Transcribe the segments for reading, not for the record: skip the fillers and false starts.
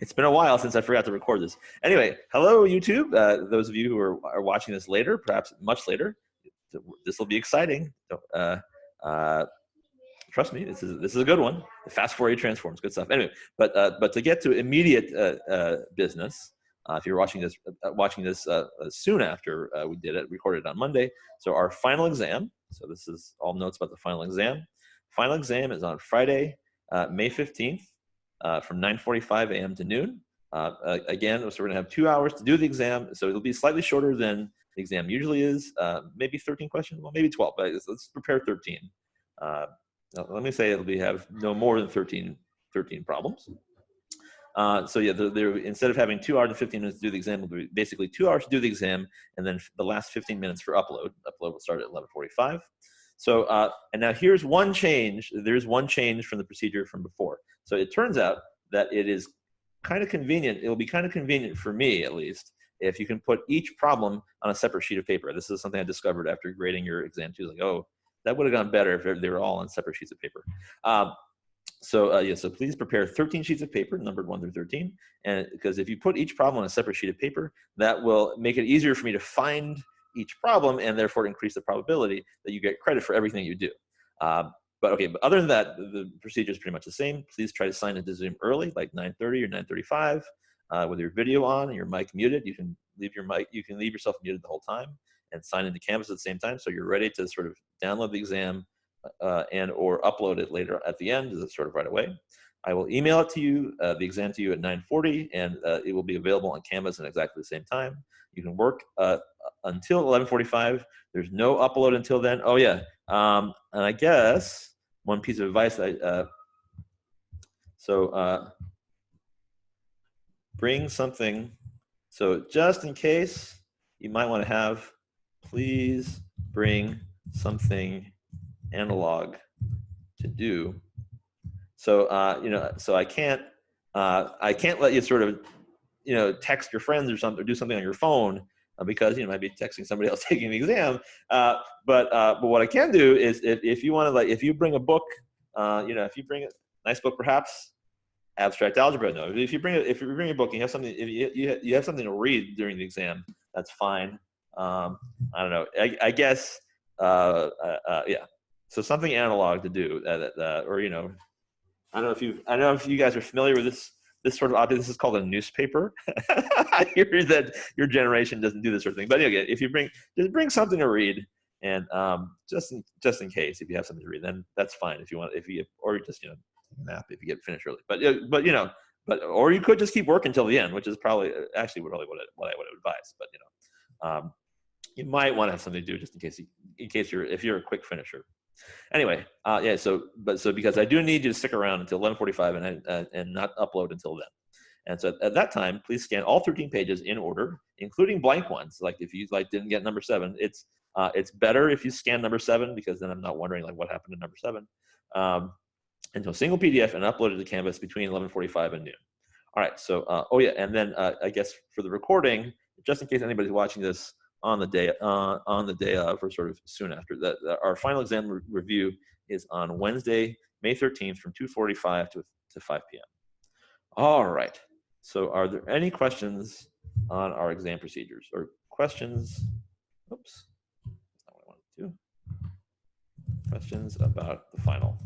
It's been a while since I forgot to record this. Anyway, hello YouTube. Those of you who are watching this later, perhaps much later, this will be exciting. Trust me, this is a good one. The Fast Fourier Transforms, good stuff. Anyway, but to get to immediate business, if you're watching this soon after we did it, recorded on Monday. So our final exam. So this is all notes about the final exam. Final exam is on Friday, May 15th, from 9:45 a.m. to noon. Again, so we're gonna have 2 hours to do the exam. So it'll be slightly shorter than the exam usually is. Maybe 13 questions, well, maybe 12, but let's prepare 13. Let me say it'll have no more than 13 problems. So yeah, instead of having 2 hours and 15 minutes to do the exam, it'll be basically 2 hours to do the exam, and then the last 15 minutes for upload. Upload will start at 11:45. So, and now here's one change. There's one change from the procedure from before. So it turns out that it is kind of convenient. It'll be kind of convenient for me, at least, if you can put each problem on a separate sheet of paper. This is something I discovered after grading your exam too. Like, oh, that would have gone better if they were all on separate sheets of paper. So please prepare 13 sheets of paper, numbered 1 through 13. And because if you put each problem on a separate sheet of paper, that will make it easier for me to find each problem and therefore increase the probability that you get credit for everything you do. But other than that, the procedure is pretty much the same. Please try to sign into Zoom early, like 9:30 or 9:35, with your video on and your mic muted. You can leave yourself muted the whole time and sign into Canvas at the same time, so you're ready to sort of download the exam and or upload it later at the end, sort of right away. I will email it to you, the exam to you at 9:40, and it will be available on Canvas at exactly the same time. You can work until 11:45. There's no upload until then. Oh yeah, and I guess one piece of advice bring something. So just in case, you might want to have, please bring something analog to do. So so I can't let you sort of text your friends or something, or do something on your phone because you might be texting somebody else taking the exam. But what I can do is if you want to, if you bring a book, if you bring a nice book, perhaps abstract algebra. No, if you bring a book, and you have something. If you have something to read during the exam, that's fine. I don't know. I guess yeah. So something analog to do, or I don't know if you guys are familiar with this sort of object. This is called a newspaper. I hear that your generation doesn't do this sort of thing, but anyway, if you just bring something to read, and just in case, if you have something to read, then that's fine. If you want, or just nap if you get finished early. But or you could just keep working until the end, which is probably actually what I would advise. But you might want to have something to do just in case if you're a quick finisher. Anyway, yeah. So because I do need you to stick around until 11:45 and not upload until then. And so at that time, please scan all 13 pages in order, including blank ones. Like if you didn't get number 7, it's better if you scan number 7, because then I'm not wondering what happened to number 7. Into a single PDF and upload it to Canvas between 11:45 and noon. All right. So oh yeah, and then I guess for the recording, just in case anybody's watching this on the day of, or sort of soon after that, our final exam review is on Wednesday, May 13th, from 2:45 to 5 p.m. All right. So are there any questions on our exam procedures, or questions? Oops, that's not what I wanted to do. Questions about the final?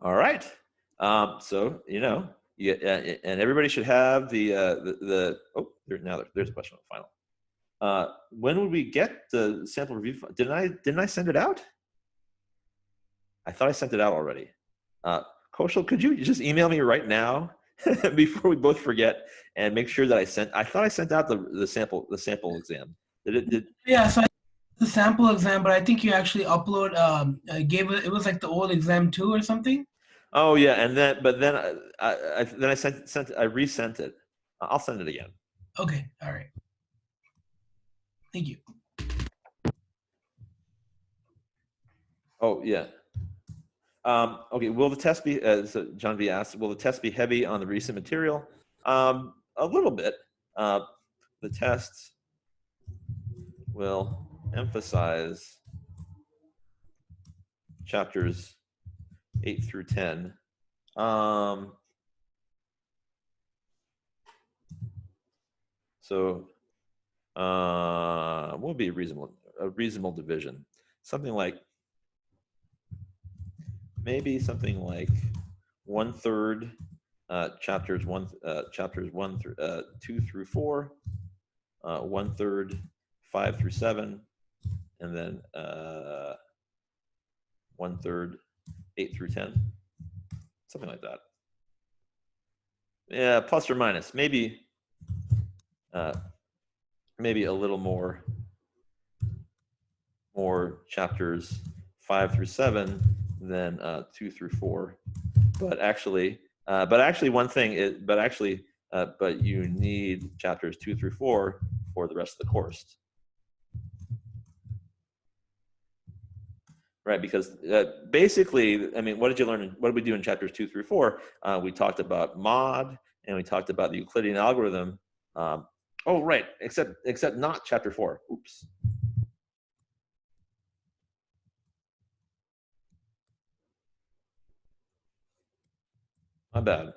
All right. So and everybody should have there's a question on the final. When would we get the sample review? Didn't I send it out? I thought I sent it out already. Koshal, could you just email me right now before we both forget, and make sure that I thought I sent out the sample exam. Yeah, so the sample exam, but I think you actually upload it was like the old exam 2 or something. Oh yeah, and then I resent it. I'll send it again. Okay, all right. Thank you. Oh, yeah. Okay, will the test be, so John V asked, will the test be heavy on the recent material? A little bit. The test will emphasize chapters 8 through 10. So what would be a reasonable division? Something like, maybe something like 1/3 chapters 1 through 2 through 4, 1/3 5 through 7, and then 1/3 8 through 10, something like that. Yeah, plus or minus, maybe maybe a little more chapters 5 through 7 than 2 through 4. But actually one thing is, but you need chapters 2 through 4 for the rest of the course. Right, because basically, I mean, what did you learn? What did we do in chapters 2 through 4? We talked about mod, and we talked about the Euclidean algorithm. Oh, right, except not chapter 4. Oops. My bad.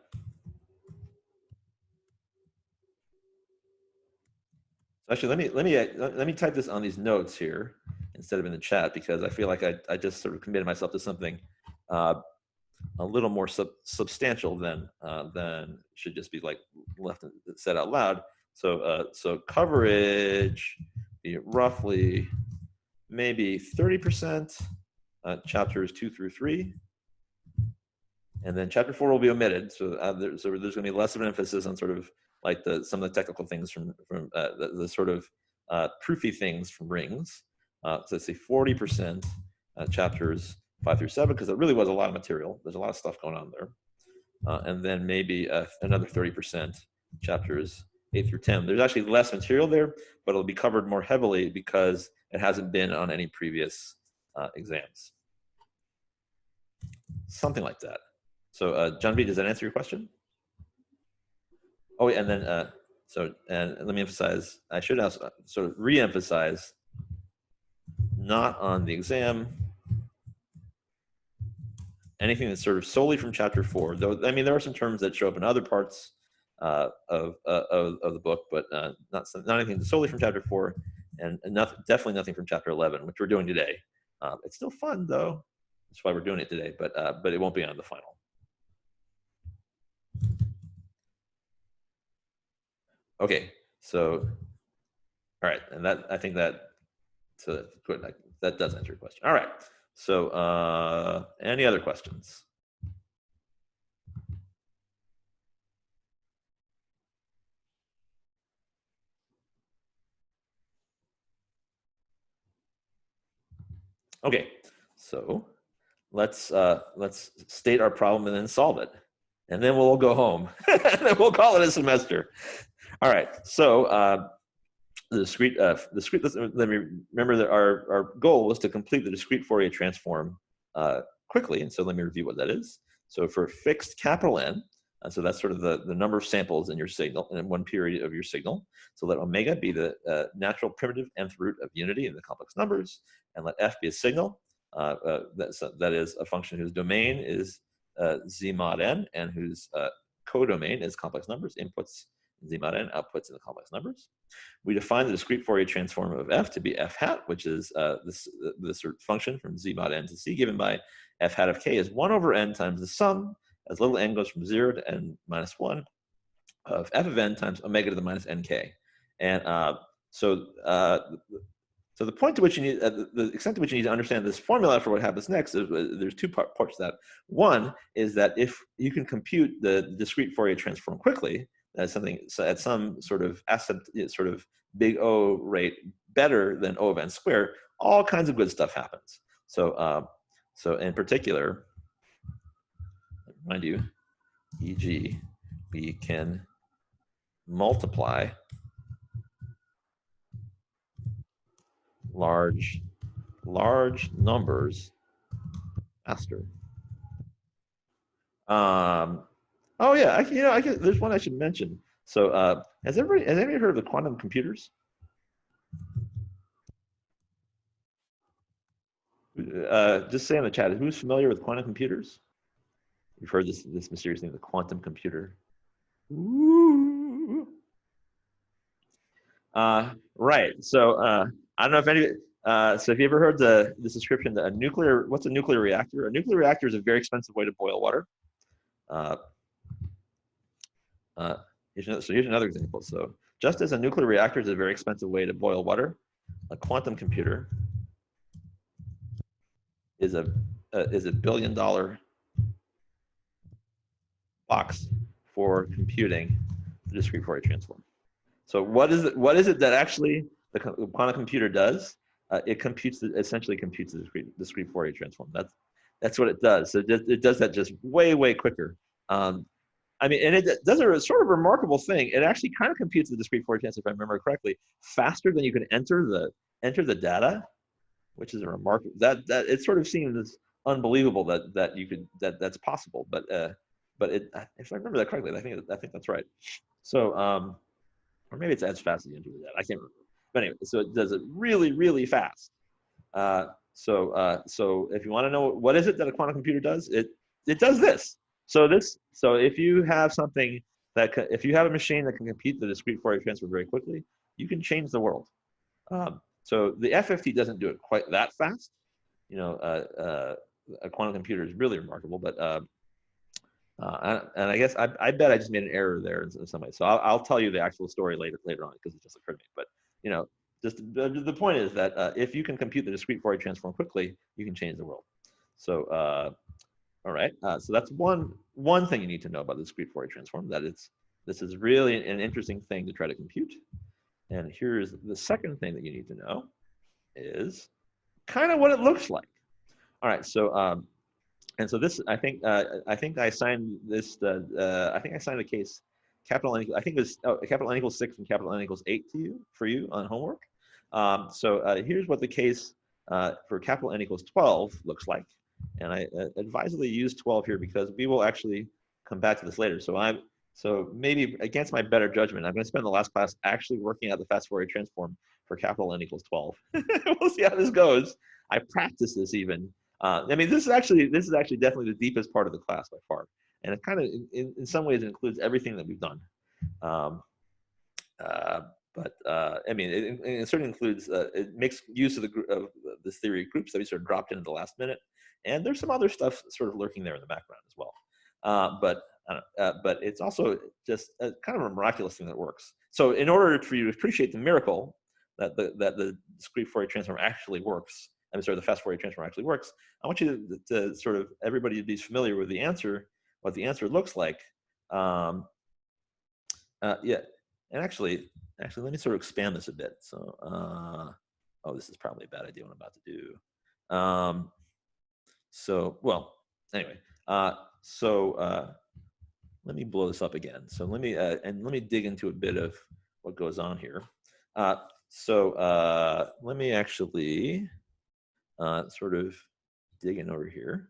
Actually, let me type this on these notes here instead of in the chat, because I feel like I just sort of committed myself to something a little more substantial than should just be like left said out loud. So coverage be roughly maybe 30% chapters 2 through 3, and then chapter 4 will be omitted. So there's going to be less of an emphasis on sort of like some of the technical things from the sort of proofy things from rings. So let's say 40% chapters 5 through 7, because it really was a lot of material. There's a lot of stuff going on there. And then maybe another 30% chapters 8 through 10. There's actually less material there, but it'll be covered more heavily because it hasn't been on any previous exams. Something like that. So John B, does that answer your question? Oh, and then and let me emphasize, I should also sort of re-emphasize, not on the exam, anything that's sort of solely from chapter 4. Though, I mean, there are some terms that show up in other parts of the book, but not anything solely from chapter 4, and definitely nothing from chapter 11, which we're doing today. It's still fun though. That's why we're doing it today, but it won't be on the final. Okay, so all right, and that, I think that, so good, that does answer your question. All right, so any other questions? Okay, so let's state our problem and then solve it, and then we'll go home. And then we'll call it a semester. All right, so the discrete, let me remember that our goal was to complete the discrete Fourier transform quickly, and so let me review what that is. So for fixed capital N, so that's sort of the number of samples in your signal, in one period of your signal. So let omega be the natural primitive nth root of unity in the complex numbers, and let f be a signal that is a function whose domain is z mod n, and whose codomain is complex numbers, inputs z mod n, outputs in the complex numbers. We define the discrete Fourier transform of f to be f hat, which is this sort of function from z mod n to c, given by f hat of k is 1 over n times the sum, as little n goes from 0 to n minus 1, of f of n times omega to the minus nk. And so the point to which you need, the extent to which you need to understand this formula for what happens next is there's two parts to that. One is that if you can compute the discrete Fourier transform quickly, as something at some sort of sort of big O rate better than O of n squared, all kinds of good stuff happens. So so in particular, mind you, e.g., we can multiply large numbers faster. Oh yeah, there's one I should mention. So has anybody heard of the quantum computers? Just say in the chat, who's familiar with quantum computers? You've heard this mysterious thing, the quantum computer. Ooh. Right. So I don't know if any. So have you ever heard this description? What's a nuclear reactor? A nuclear reactor is a very expensive way to boil water. Uh, here's another example. So just as a nuclear reactor is a very expensive way to boil water, a quantum computer is a $1 billion box for computing the discrete Fourier transform. So what is it that actually the quantum computer does? It essentially computes the discrete Fourier transform. That's what it does. So it does that just way quicker. I mean, and it does a sort of remarkable thing. It actually kind of computes the discrete Fourier transform, if I remember correctly, faster than you can enter the data, which is a remarkable. That it sort of seems unbelievable that's possible. But if I remember that correctly, I think that's right. So or maybe it's as fast as you enter the data. I can't remember. But anyway, so it does it really fast. So if you want to know what is it that a quantum computer does, it does this. So if you have if you have a machine that can compute the discrete Fourier transform very quickly, you can change the world. So the FFT doesn't do it quite that fast. You know, a quantum computer is really remarkable, but and I guess I bet I just made an error there in some way. So I'll tell you the actual story later on because it just occurred to me. But you know, just the point is that if you can compute the discrete Fourier transform quickly, you can change the world. So all right, so that's one thing you need to know about the discrete Fourier transform. That this is really an interesting thing to try to compute. And here's the second thing that you need to know is kind of what it looks like. All right, so and so this, I think I signed this. I think I signed a case, capital N. I think it was capital N equals 6 and capital N equals 8 for you on homework. So here's what the case for capital N equals 12 looks like, and I advisedly use 12 here because we will actually come back to this later. So maybe against my better judgment, I'm going to spend the last class actually working out the fast Fourier transform for capital N equals 12. We'll see how this goes. I practice this even. I mean, this is actually definitely the deepest part of the class by far, and it kind of, in some ways, it includes everything that we've done. I mean, it certainly includes. It makes use of this theory of groups that we sort of dropped in at the last minute, and there's some other stuff sort of lurking there in the background as well. But it's also just a kind of a miraculous thing that works. So, in order for you to appreciate the miracle that the discrete Fourier transform actually works. I'm sorry, the fast Fourier transform actually works. I want you to sort of everybody to be familiar with the answer, what the answer looks like. Yeah, and actually, let me sort of expand this a bit. So, oh, this is probably a bad idea what I'm about to do. So, well, anyway, let me blow this up again. So let me dig into a bit of what goes on here. Let me actually sort of dig in over here.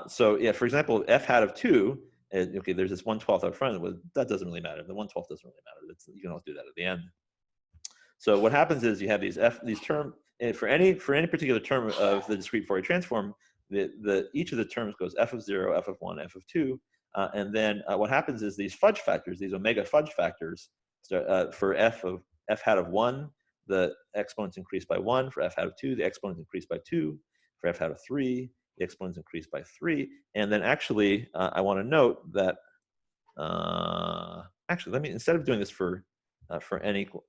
So yeah, for example, f hat of 2, okay, there's this 1/12 up front. That doesn't really matter. The 1/12 doesn't really matter. You can always do that at the end. So what happens is you have these term for any particular term of the discrete Fourier transform. Each of the terms goes f of 0, f of 1, f of 2, and then what happens is these fudge factors, these omega fudge factors, for f hat of 1, the exponents increase by 1. For f hat of 2, the exponents increase by 2. For f hat of 3, the exponents increase by 3. And then actually, I want to note that actually, instead of doing this for n equal.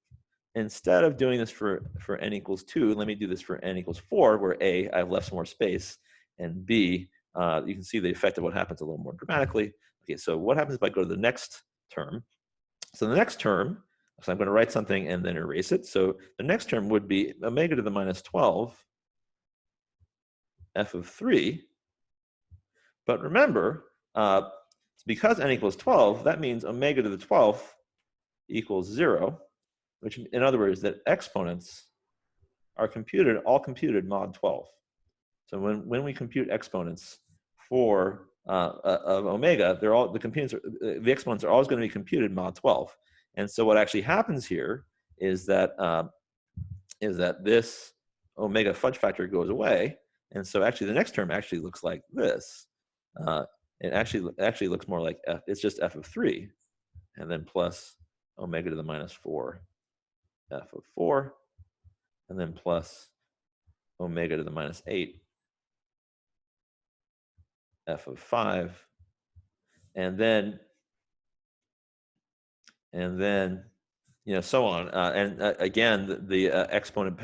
Instead of doing this for n equals 2, let me do this for n equals 4, where A, I have left some more space, and B, you can see the effect of what happens a little more dramatically. Okay, so what happens if I go to the next term? So the next term, so I'm going to write something and then erase it. So the next term would be omega to the minus 12 f of 3. But remember, because n equals 12, that means omega to the 12th equals 0. Which, in other words, that exponents are all computed mod 12. So when we compute exponents for of omega, they're all the exponents are always going to be computed mod 12. And so what actually happens here is that this omega fudge factor goes away, and so actually the next term actually looks like this. It actually looks more like f. It's just f of 3, and then plus omega to the minus 4, f of 4, and then plus omega to the minus 8, f of 5, and then so on. Again, the exponent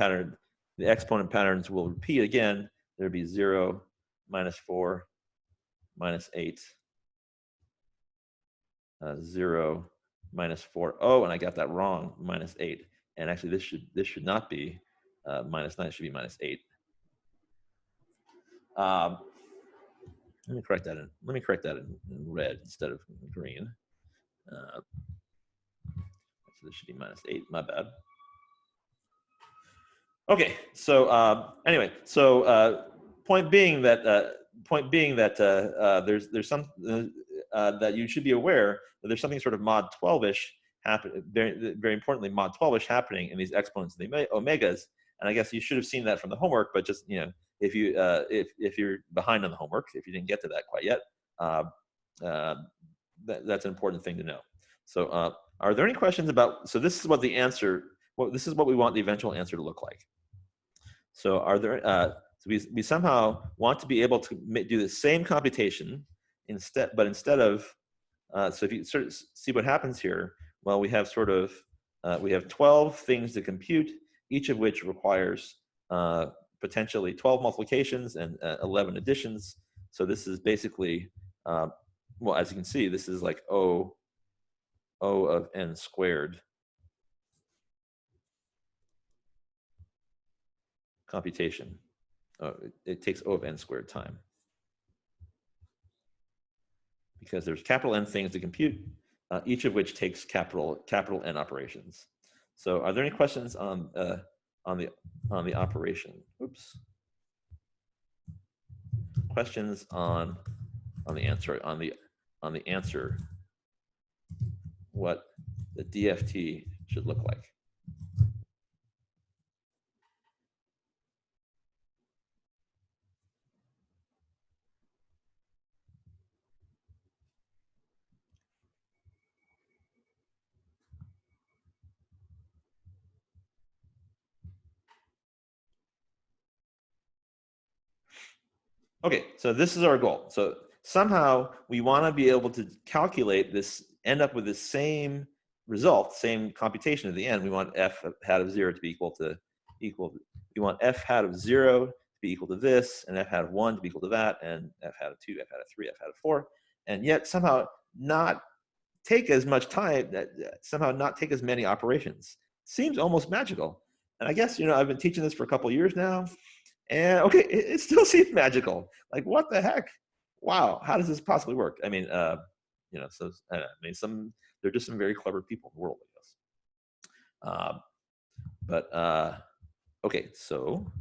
patterns will repeat again. There'll be 0, minus 4, minus 8, 0, minus 4. Oh, and I got that wrong. Minus 8. And actually, this should not be minus 9. It should be minus 8. Let me correct that in red instead of green. So this should be minus 8. My bad. Okay. So anyway, so point being that there's some that you should be aware that there's something sort of mod 12ish happen. Very importantly, mod 12ish happening in these exponents and the omegas. And I guess you should have seen that from the homework, but just if you're behind on the homework, if you didn't get to that quite yet, that's an important thing to know. So are there any questions about? So this is what the answer. Well, this is what we want the eventual answer to look like. So are there? So we somehow want to be able to do the same computation but instead of. So if you sort of see what happens here, well, we have we have 12 things to compute, each of which requires potentially 12 multiplications and 11 additions. So this is basically, well, as you can see, this is like O of n squared computation. It takes O of n squared time, because there's capital N things to compute, each of which takes capital N operations. So are there any questions on the operation? Oops. Questions on the answer what the DFT should look like? Okay, so this is our goal. So somehow we want to be able to calculate this, end up with the same result, same computation at the end. We want f hat of 0 to be we want f hat of 0 to be equal to this, and f hat of 1 to be equal to that, and f hat of 2, f hat of 3, f hat of 4, and yet somehow not take as much time, somehow not take as many operations. Seems almost magical. And I guess, I've been teaching this for a couple of years now, and okay, it still seems magical. Like, what the heck? Wow, how does this possibly work? I mean, so there are just some very clever people in the world, I guess. Okay, so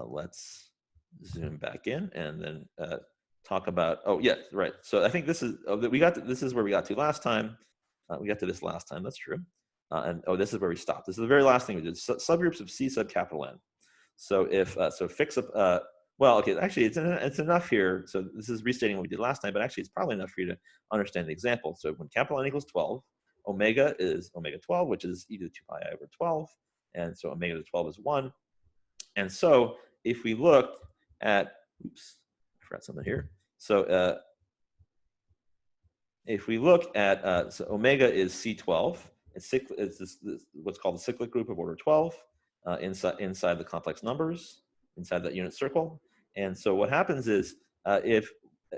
let's zoom back in and then talk about. Oh, yes, right. So I think this is this is where we got to last time. We got to this last time. That's true. And this is where we stopped. This is the very last thing we did. Subgroups of C sub capital N. So if fix up. Well, okay, actually, it's enough here. So this is restating what we did last time, but actually, it's probably enough for you to understand the example. So when capital N equals 12, omega is omega 12, which is e to the 2 pi I over 12, and so omega to the 12 is 1. And so if we look at, oops, I forgot something here. So if we look at, so omega is C12. It's what's called the cyclic group of order 12 inside the complex numbers, inside that unit circle. And so what happens is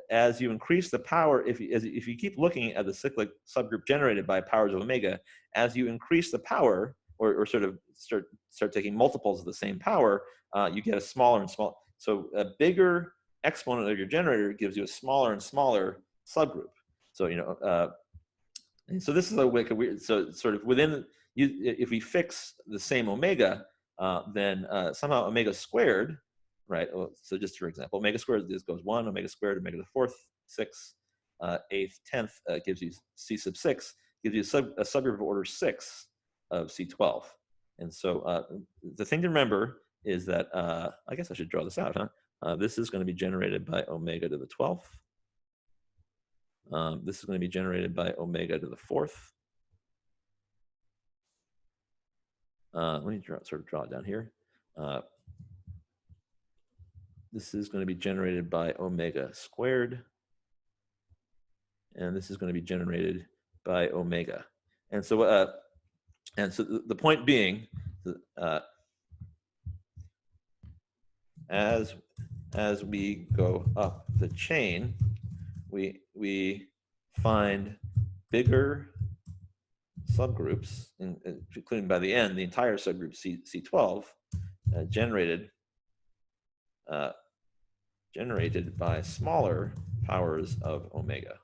as you increase the power, if you keep looking at the cyclic subgroup generated by powers of omega, as you increase the power, or sort of start taking multiples of the same power, you get a smaller and smaller. So a bigger exponent of your generator gives you a smaller and smaller subgroup. So and so this is a weird. So sort of within if we fix the same omega, then somehow omega squared right? So just for example, omega squared, this goes 1, omega squared, omega to the 4th, 6, 8th, 10th gives you C sub 6, gives you a subgroup of order 6 of C12. And so the thing to remember is that, I guess I should draw this out, huh? This is going to be generated by omega to the 12th. This is going to be generated by omega to the 4th. Let me sort of draw it down here. This is going to be generated by omega squared. And this is going to be generated by omega. And so the point being, as we go up the chain, we find bigger subgroups, including by the end, the entire subgroup C12 generated by smaller powers of omega.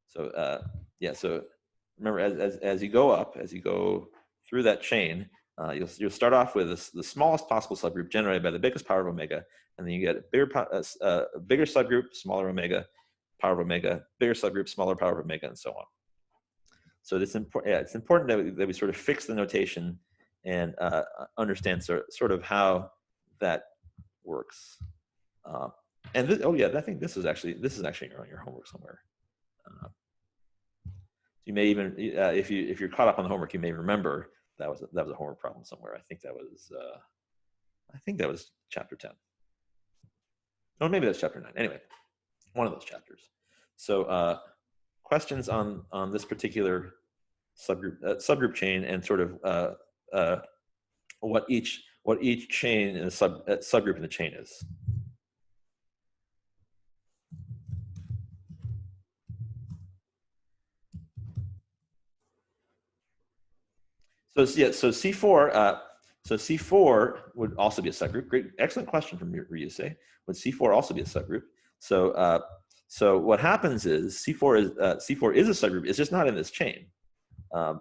So yeah, so remember, as you go up, as you go through that chain, you'll start off with the smallest possible subgroup generated by the biggest power of omega, and then you get a bigger subgroup, smaller omega, power of omega, bigger subgroup, smaller power of omega, and so on. So it's important. Yeah, it's important that we sort of fix the notation and understand sort of how that works. And this, oh yeah, I think this is actually on your homework somewhere. You may even, if you're caught up on the homework, you may remember that was a homework problem somewhere. I think that was chapter 10. Oh, maybe that's chapter 9. Anyway, one of those chapters. So questions on this particular subgroup chain and sort of what each chain in a subgroup in the chain is. So yeah, so C4. So C4 would also be a subgroup. Great, excellent question from Ryusei. Would C4 also be a subgroup? So so what happens is C4 is a subgroup. It's just not in this chain. So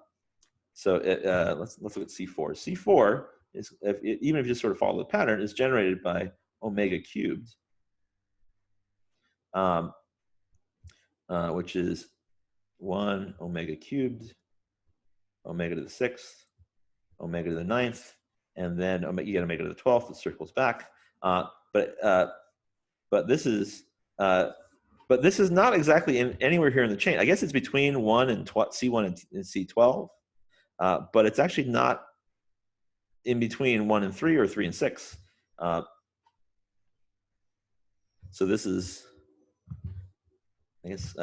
let's look at C4. C4 is, even if you just sort of follow the pattern, is generated by omega cubed, which is 1 omega cubed, omega to the 6th, omega to the 9th, and then you get omega to the 12th. It circles back. But this is not exactly anywhere here in the chain. I guess it's between 1 and C1 and C12, but it's actually not in between 1 and 3 or 3 and 6. So this is, I guess,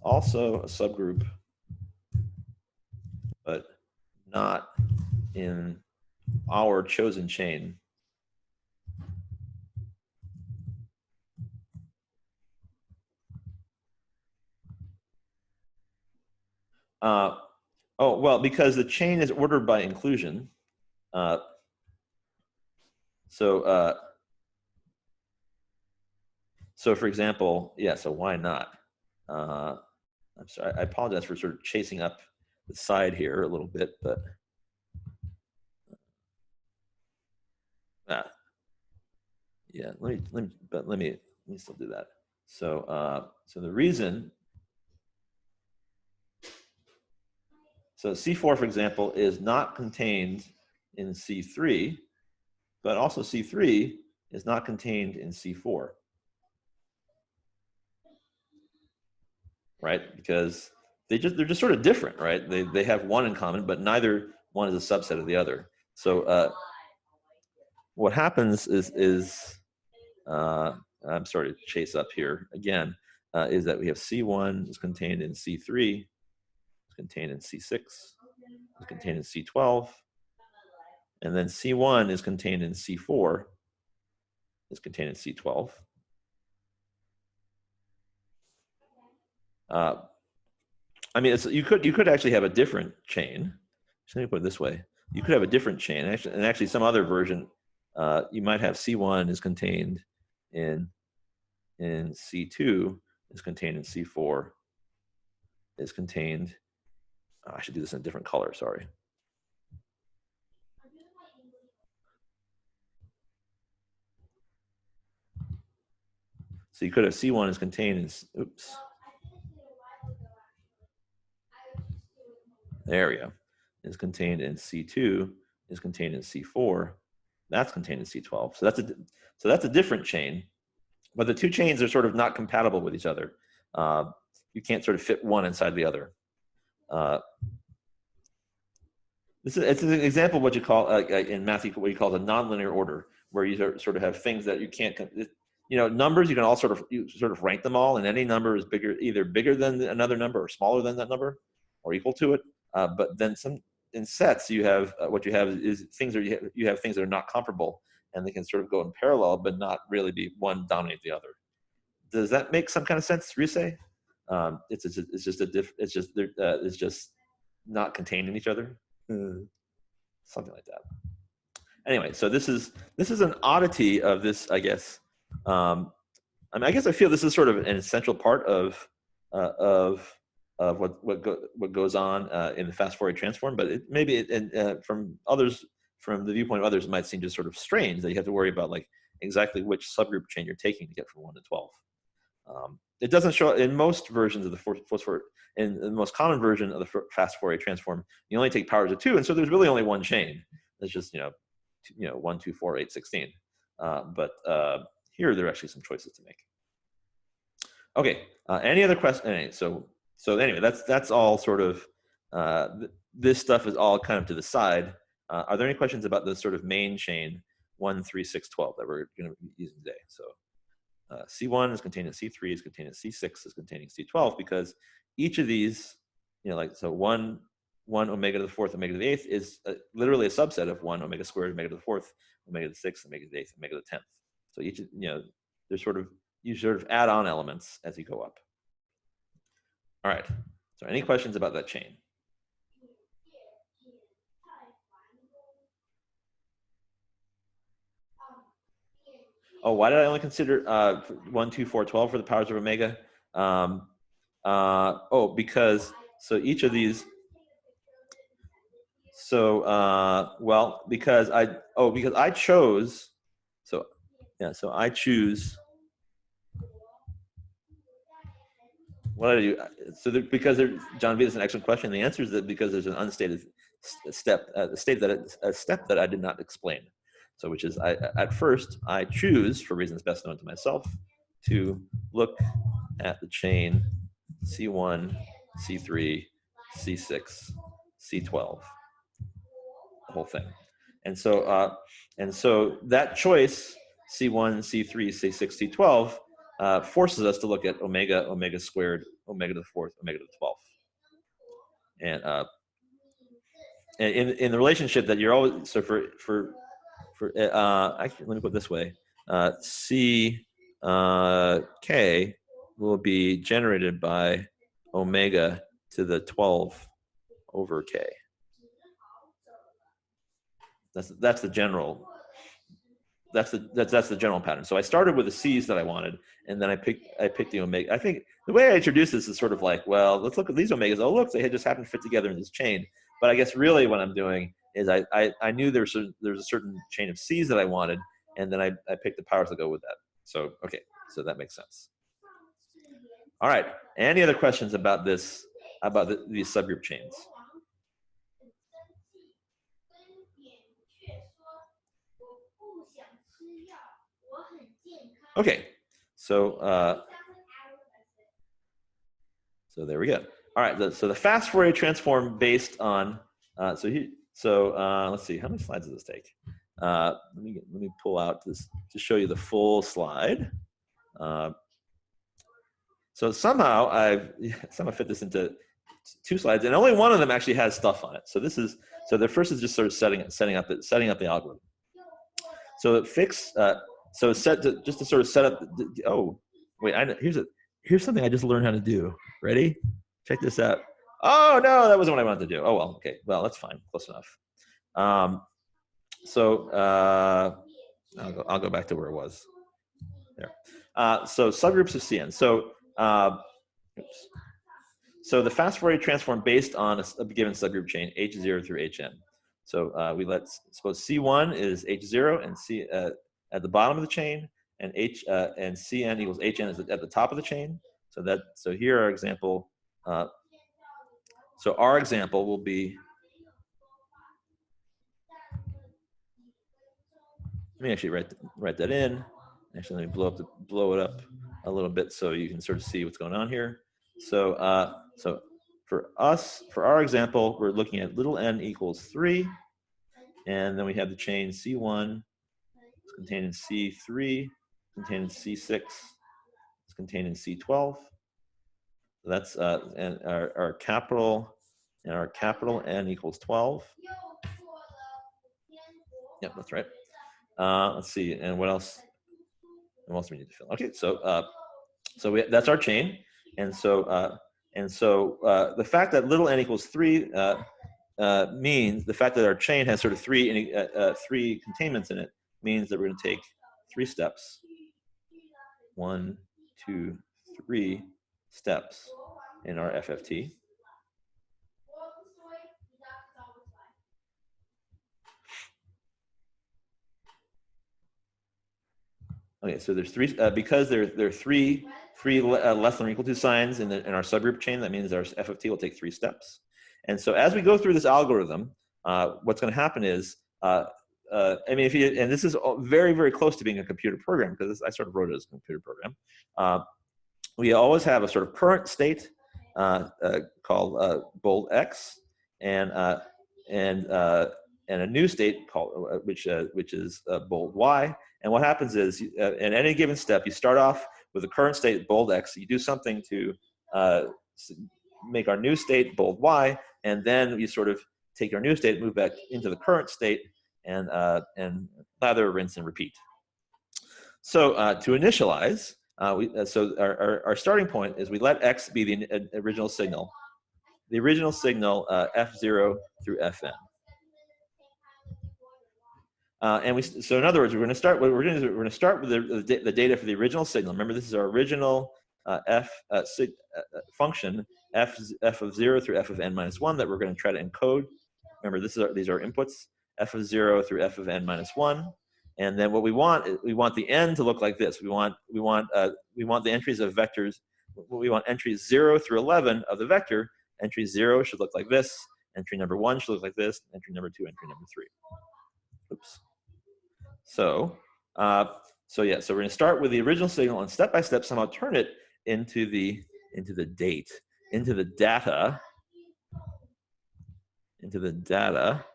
also a subgroup, but not in our chosen chain. Oh, well, because the chain is ordered by inclusion. So for example, yeah, so why not? I'm sorry, I apologize for sort of chasing up the side here a little bit, but yeah, let me still do that. So so the reason, so C4, for example, is not contained in C3, but also C3 is not contained in C4, right? Because they're just sort of different, right? They have one in common, but neither one is a subset of the other. So what happens is I'm sorry to chase up here again, is that we have C1 is contained in C3, is contained in C6, is contained in C12, and then C1 is contained in C4, is contained in C12. I mean, you could actually have a different chain. Let me put it this way: you could have a different chain, and actually some other version. You might have C1 is contained in C2, is contained in C4, is contained. Oh, I should do this in a different color. Sorry. So you could have C1 is contained in, oops. There we go. Is contained in C2, is contained in C4. That's contained in C12. So that's a different chain, but the two chains are sort of not compatible with each other. You can't sort of fit one inside the other. It's an example of what you call in math, what you call a nonlinear order, where you sort of have things that you can't, numbers, you can all sort of rank them all, and any number is either bigger than another number or smaller than that number or equal to it. But then in sets, you have what you have is things that you have things that are not comparable, and they can sort of go in parallel, but not really be one dominate the other. Does that make some kind of sense, Ryusei? It's just not contained in each other. Something like that. Anyway, so this is an oddity of this, I guess. I guess I feel this is sort of an essential part of what goes on in the Fast Fourier transform, but from the viewpoint of others, it might seem just sort of strange that you have to worry about like exactly which subgroup chain you're taking to get from 1 to 12. It doesn't show in most versions of in the most common version of the Fast Fourier transform. You only take powers of 2, and so there's really only one chain. It's just 1, 2, 4, 8, 16. But here there are actually some choices to make. Okay. Any other questions? So anyway, that's all sort of. This stuff is all kind of to the side. Are there any questions about the sort of main chain 1, 3, 6, 12 that we're going to be using today? So. C1 is contained in C3, is contained in C6, is contained in C12, because each of these, so 1 omega to the 4th, omega to the 8th is literally a subset of 1 omega squared, omega to the 4th, omega to the 6th, omega to the 8th, omega to the 10th. So each, you sort of add on elements as you go up. All right. So any questions about that chain? Oh, why did I only consider 1, 2, 4, 12 for the powers of omega? Because so each of these. So because I chose. So yeah, so I choose. What did I do? So because John V, that's an excellent question. The answer is that because there's an unstated step, a step that I did not explain. So which is at first I choose, for reasons best known to myself, to look at the chain C1, C3, C6, C12, the whole thing. And so that choice, C1, C3, C6, C12, forces us to look at omega, omega squared, omega to the 4th, omega to the 12th. And in the relationship that you're always, so actually, let me put it this way, C K will be generated by omega to the 12 over K. That's the general. That's the general pattern. So I started with the C's that I wanted, and then I picked the omega. I think the way I introduced this is sort of like, well, let's look at these omegas. Oh, look, they just happen to fit together in this chain. But I guess really what I'm doing is I knew there's a certain chain of C's that I wanted, and then I picked the powers that go with that. So okay, so that makes sense. All right. Any other questions about this? About these subgroup chains? Okay. So there we go. All right. So the Fast Fourier transform based on let's see, how many slides does this take? Let me pull out this to show you the full slide. So somehow I've fit this into 2 slides, and only one of them actually has stuff on it. So the first is just sort of setting up the algorithm. So just to sort of set up. Oh wait, here's something I just learned how to do. Ready? Check this out. Oh no, that wasn't what I wanted to do. Oh well, okay, well that's fine, close enough. I'll go back to where it was. There. So subgroups of Cn. So the Fast Fourier transform based on a given subgroup chain H0 through Hn. So suppose C1 is H0 and C at the bottom of the chain, and Cn equals Hn is at the top of the chain. So here our example. So our example will be. Let me actually write that in. Actually, let me blow it up a little bit so you can sort of see what's going on here. So so for our example, we're looking at little n equals 3, and then we have the chain C1 is contained in C3, contained in C6, it's contained in C12. So that's and our capital N equals 12. Yep, that's right. Let's see, and what else? What else do we need to fill? Okay, so that's our chain, and so the fact that little n equals 3 means the fact that our chain has sort of three containments in it means that we're going to take 3 steps. 1, 2, 3 steps in our FFT. Okay, so there's 3 because there are three less than or equal to signs in our subgroup chain. That means our FFT will take 3 steps. And so as we go through this algorithm, what's going to happen is, I mean, and this is very, very close to being a computer program, because I sort of wrote it as a computer program. We always have a sort of current state called bold X, and a new state called which is bold Y. And what happens is, in any given step, you start off with the current state bold X. You do something to make our new state bold Y, and then you sort of take our new state, move back into the current state, and lather, rinse, and repeat. So to initialize, so our starting point is we let X be the original signal. The original signal F0 through Fn. So in other words, we're going to start. What we're going to do is we're going to start with the data for the original signal. Remember, this is our original function f of 0 through f of n minus 1 that we're going to try to encode. Remember, these are inputs, f of 0 through f of n minus 1. And then what we want is we want the n to look like this. We want the entries of vectors. We want entries 0 through 11 of the vector. Entry 0 should look like this. Entry number 1 should look like this. Entry number 2, entry number 3. Oops. So yeah, so we're going to start with the original signal and step by step somehow turn it into the data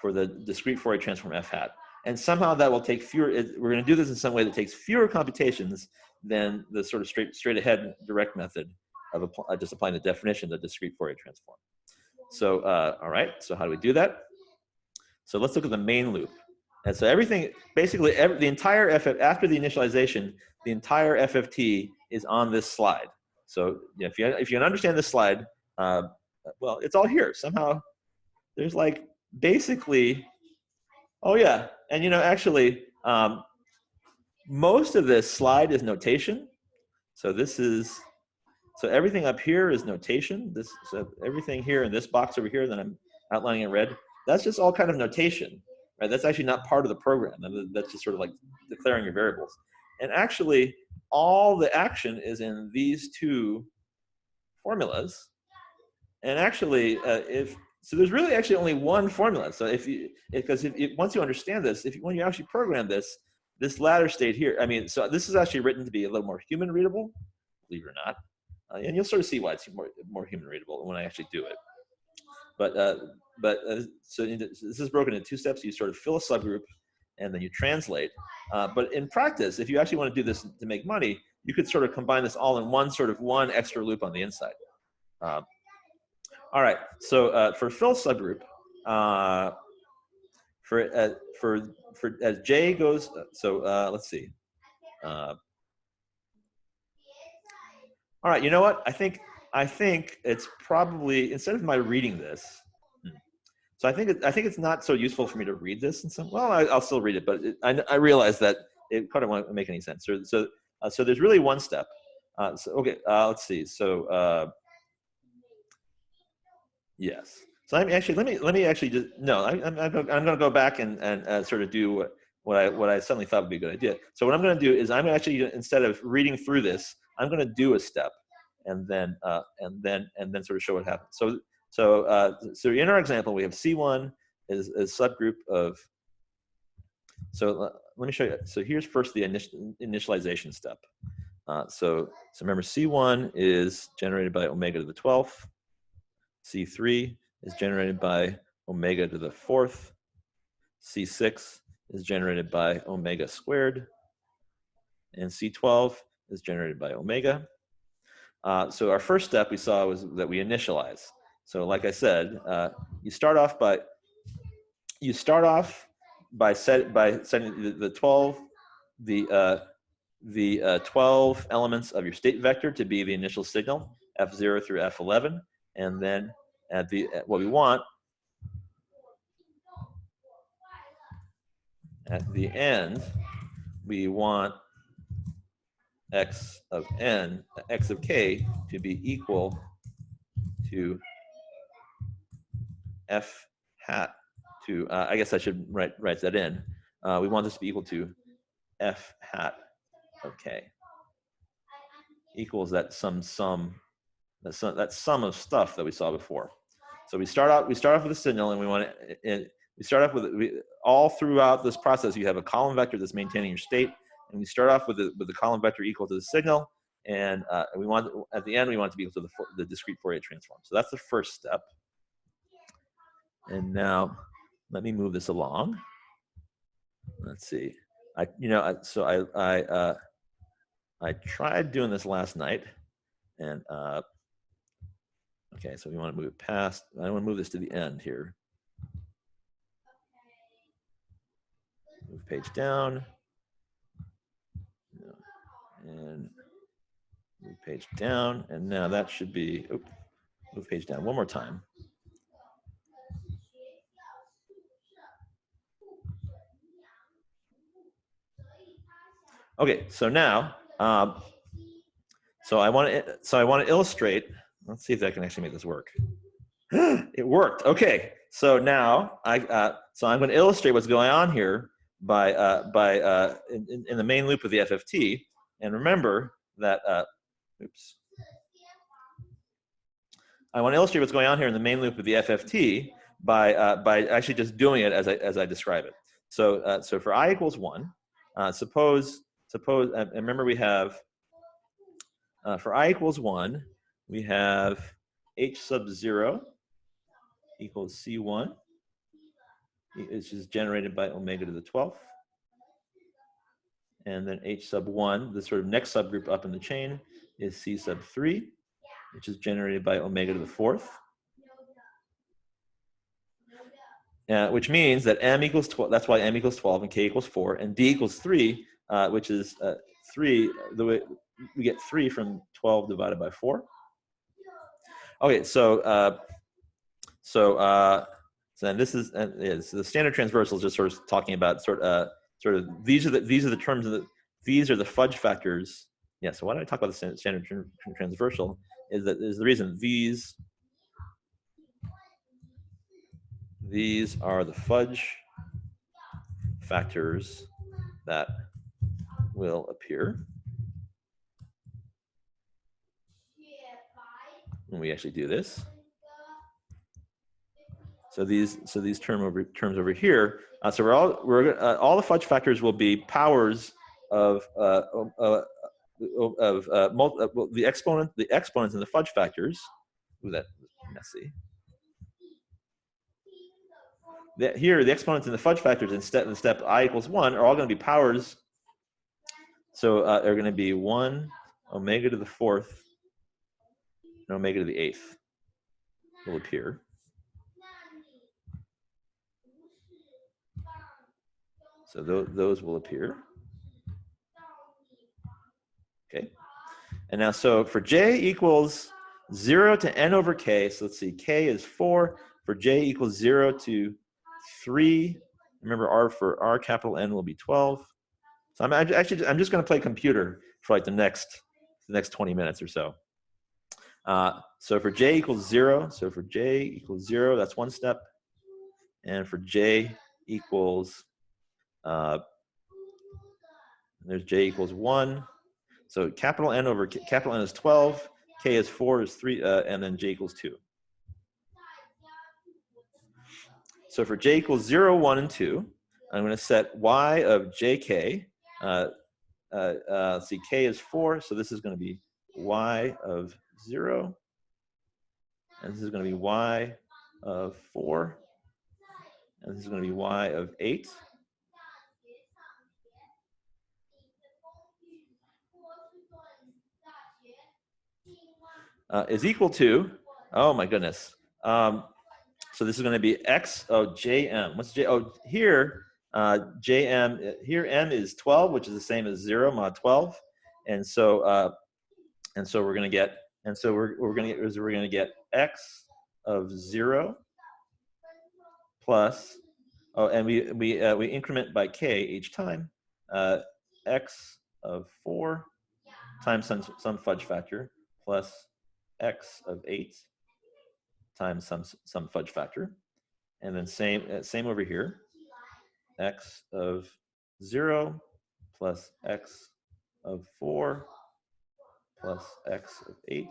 for the discrete Fourier transform f hat. And somehow that will take fewer. We're going to do this in some way that takes fewer computations than the sort of straight ahead direct method of just applying the definition of the discrete Fourier transform. So all right, so how do we do that? So let's look at the main loop. And so everything, basically, the entire after the initialization, the entire FFT is on this slide. So if you can understand this slide, well, it's all here. Somehow, there's like basically, oh yeah, and actually, most of this slide is notation. So so everything up here is notation. So everything here in this box over here that I'm outlining in red, that's just all kind of notation. Right, that's actually not part of the program. That's just sort of like declaring your variables. And actually, all the action is in these 2 formulas. And actually, so there's really actually only one formula. So once you understand this, when you actually program this latter state here, I mean, so this is actually written to be a little more human readable, believe it or not. And you'll sort of see why it's more human readable when I actually do it. So this is broken into 2 steps. You sort of fill a subgroup, and then you translate. But in practice, if you actually want to do this to make money, you could sort of combine this all in one extra loop on the inside. All right. So for fill subgroup, as J goes, let's see. All right. You know what? I think it's probably, instead of my reading this. So I think it's not so useful for me to read this in some. Well, I'll still read it, but I realize that it kind of won't make any sense. So there's really one step. Okay, let's see. So yes. So I'm actually let me actually just no. I'm going to go back and sort of do what I suddenly thought would be a good idea. So what I'm going to do is I'm actually, instead of reading through this, I'm going to do a step, and then sort of show what happens. So in our example, we have C1 is a subgroup of. So let me show you. So here's first the initialization step. So remember, C1 is generated by omega to the 12th. C3 is generated by omega to the 4th. C6 is generated by omega squared. And C12 is generated by omega. So our first step we saw was that we initialize. So like I said, you start off by setting the 12 the 12 elements of your state vector to be the initial signal, F0 through F11, and then at what we want at the end, we want x of k to be equal to f hat to, I guess I should write that in. We want this to be equal to f hat of k equals that sum of stuff that we saw before. So we start off with a signal, and we start off with all throughout this process. You have a column vector that's maintaining your state, and we start off with the column vector equal to the signal, and we want at the end we want it to be equal to the discrete Fourier transform. So that's the first step. And now let me move this along. Let's see. I tried doing this last night, and okay, so we want to move it past. I want to move this to the end here. Move page down, and move page down, and now that should be. Oops, move page down one more time. Okay, so now, so I want to illustrate. Let's see if I can actually make this work. It worked. Okay, so now I'm going to illustrate what's going on here by in the main loop of the FFT, and remember that. Oops. I want to illustrate what's going on here in the main loop of the FFT by actually just doing it as I describe it. So for I equals 1, suppose remember we have for I equals 1, we have h sub 0 equals C1, which is generated by omega to the 12th. And then h sub 1, the sort of next subgroup up in the chain, is C sub 3, which is generated by omega to the 4th. Which means that m equals 12, that's why m equals 12 and k equals 4, and d equals 3, which is 3, the way we get 3 from 12 divided by 4. Okay, so then this is the standard transversal is just sort of talking about sort of these are the terms of these are the fudge factors. Yeah, so why don't I talk about the standard transversal? Is the reason these are the fudge factors that will appear when we actually do this. So these terms over here. So all the fudge factors will be powers of the exponents in the fudge factors. Ooh, that's messy. Here, the exponents in the fudge factors in step I equals 1 are all going to be powers. So they're going to be 1 omega to the 4th and omega to the 8th will appear. So those will appear. Okay. And now, so for j equals 0 to n over k, so let's see, k is 4. For j equals 0 to 3, remember for r capital N will be 12. So I'm just going to play computer for like the next 20 minutes or so. So for j equals 0, that's one step. And for j equals there's j equals 1. So capital N over capital N is 12, k is 4, is 3, and then j equals 2. So for j equals 0, 1, and 2, I'm going to set y of jk. See, k is 4, so this is going to be y of 0. And this is going to be y of 4. And this is going to be y of 8. Is equal to, oh my goodness. So this is going to be x of jm. What's j? Oh, here jm. Here m is 12, which is the same as 0 mod 12, and so we're going to get, we're going to get x of 0 plus, oh, and we increment by k each time, x of 4 times some fudge factor plus x of 8 times some fudge factor, and then same over here, x of 0 plus x of 4 plus x of 8,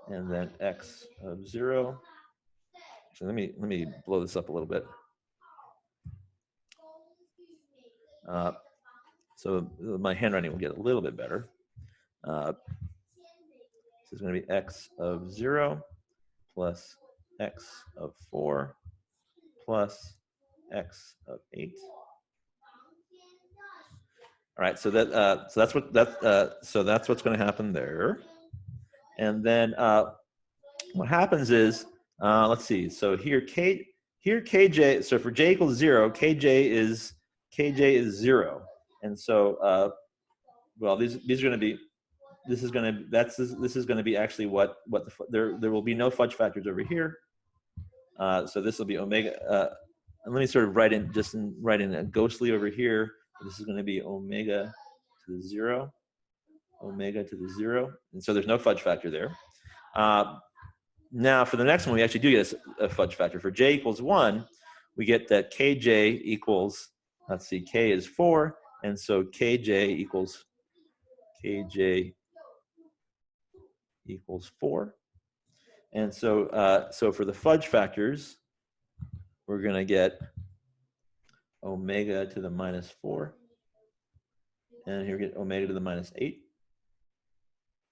and then x of 0. So let me blow this up a little bit. So my handwriting will get a little bit better. This is going to be x of 0 plus x of 4 plus x of 8. All right, so that's what's going to happen there. And then what happens is, let's see. So here kj. So for j equals 0, kj is 0, and so well, these are going to be. This is going to be actually what there will be no fudge factors over here. So this will be omega. And let me sort of write in a ghostly over here. This is going to be omega to the 0, omega to the 0, and so there's no fudge factor there. Now for the next one, we actually do get a fudge factor. For j equals 1, we get that kj equals, let's see, k is 4, and so kj equals 4. And so so for the fudge factors, we're going to get omega to the minus 4, and here we get omega to the minus 8.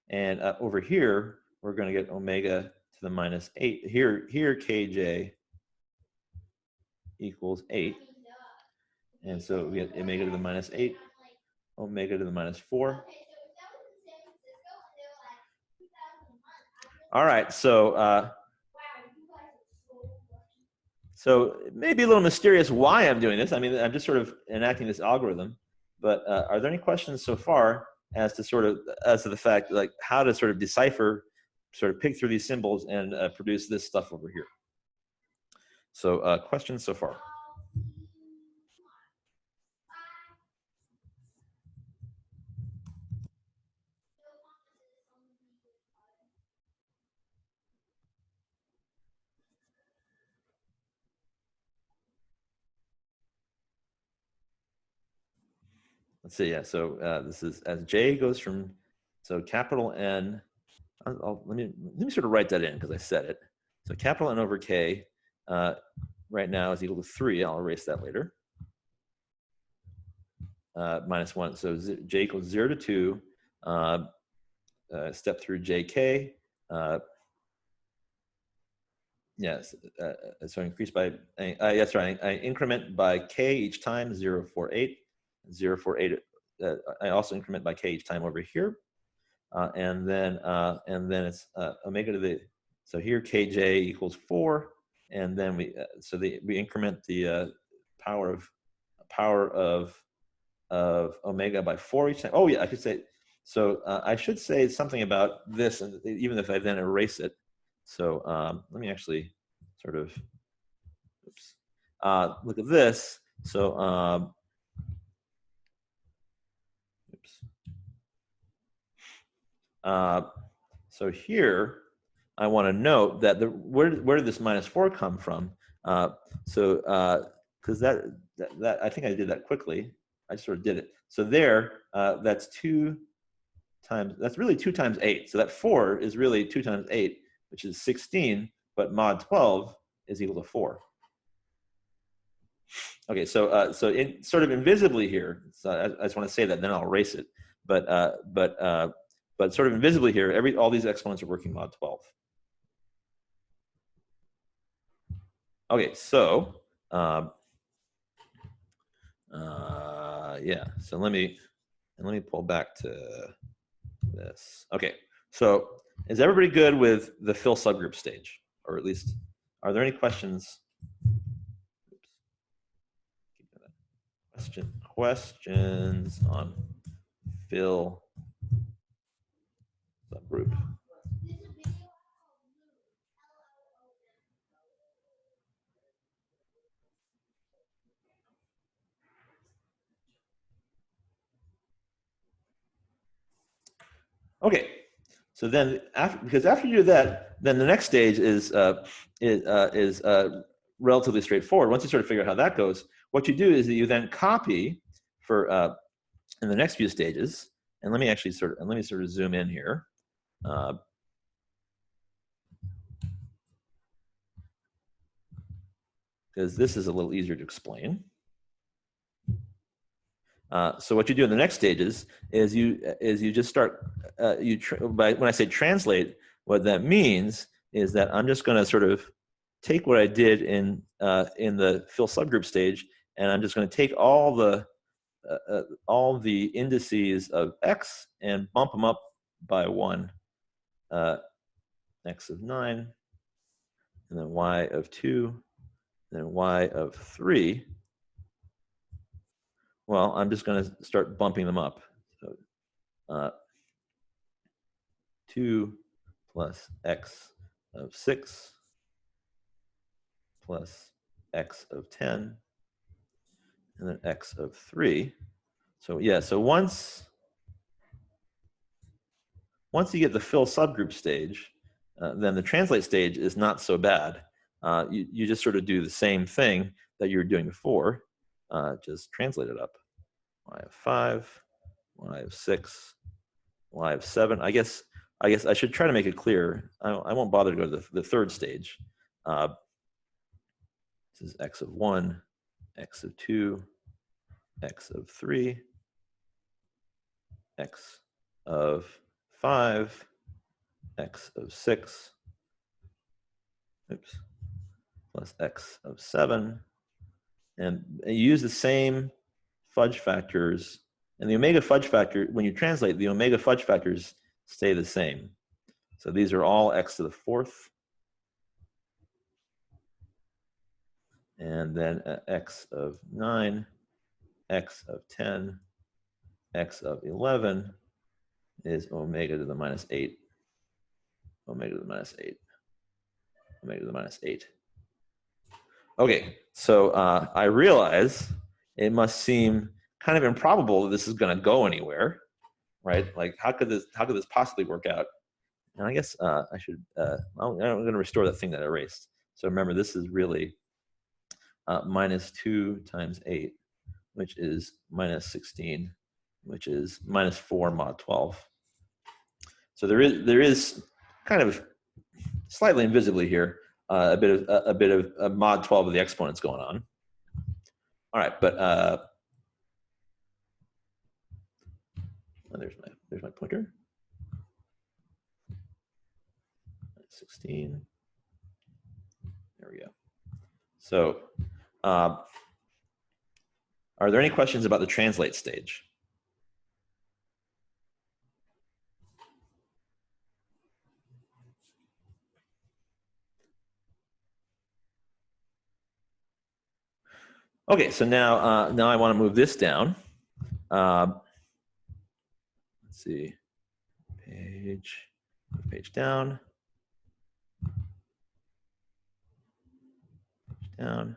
And over here, we're going to get omega to the minus 8. Here kj equals 8. And so we get omega to the minus 8, omega to the minus 4. All right, so so it may be a little mysterious why I'm doing this. I mean, I'm just sort of enacting this algorithm. But are there any questions so far as to the fact, like, how to sort of decipher, sort of pick through these symbols and produce this stuff over here? So questions so far? Let's see. Yeah. So this is as j goes from, so capital N. Let me sort of write that in because I said it. So capital N over k right now is equal to 3. I'll erase that later. Minus 1. So j equals 0 to 2. Step through jk. Yes. So increase by. That's right. I increment by k each time. 0, 4, 8. 0, 4, 8. I also increment by k each time over here. And then it's omega to the, so here kj equals 4, and then we increment the power of omega by 4 each time. Oh yeah, I could say, so I should say something about this, and even if I then erase it. So let me actually sort of, oops, look at this. So so here, I want to note that where did this minus 4 come from? So because that I think I did that quickly. I just sort of did it. So there, that's 2 times, that's really 2 times 8. So that 4 is really 2 times 8, which is 16, but mod 12 is equal to 4. Okay, so so in sort of invisibly here, so I just want to say that, then I'll erase it. But sort of invisibly here, all these exponents are working mod 12. Okay, so yeah, so let me pull back to this. Okay, so is everybody good with the fill subgroup stage, or at least are there any questions? Questions on fill subgroup? Okay, so then after you do that, then the next stage is relatively straightforward. Once you sort of figure out how that goes, what you do is that you then copy for in the next few stages. And let me actually sort of zoom in here. Because this is a little easier to explain. So what you do in the next stages is you just start when I say translate, what that means is that I'm just going to sort of take what I did in the fill subgroup stage, and I'm just going to take all the indices of x and bump them up by 1, x of 9, and then y of 2, and then y of 3. Well, I'm just going to start bumping them up. So 2 plus x of 6 plus x of 10, and then x of 3. So yeah, so once you get the fill subgroup stage, then the translate stage is not so bad. You just sort of do the same thing that you were doing before, just translate it up. Y of 5, y of 6, y of 7. I guess I should try to make it clear. I won't bother to go to the third stage. This is x of 1, x of 2, x of 3, x of 5, x of 6, oops, plus x of 7. And you use the same fudge factors. And the omega fudge factor, when you translate, the omega fudge factors stay the same. So these are all x to the 4th. And then x of 9, x of 10, x of 11 is omega to the minus 8. Omega to the minus 8. Omega to the minus 8. Okay, so I realize it must seem kind of improbable that this is going to go anywhere, right? Like, how could this possibly work out? And I guess I should. I'm going to restore that thing that I erased. So remember, this is really minus 2 times 8, which is minus 16, which is minus 4 mod 12. So there is kind of slightly invisibly here a bit of mod 12 of the exponents going on. All right, but there's my pointer. 16. There we go. So, are there any questions about the translate stage? Okay, so now I want to move this down. Let's see, page down, down.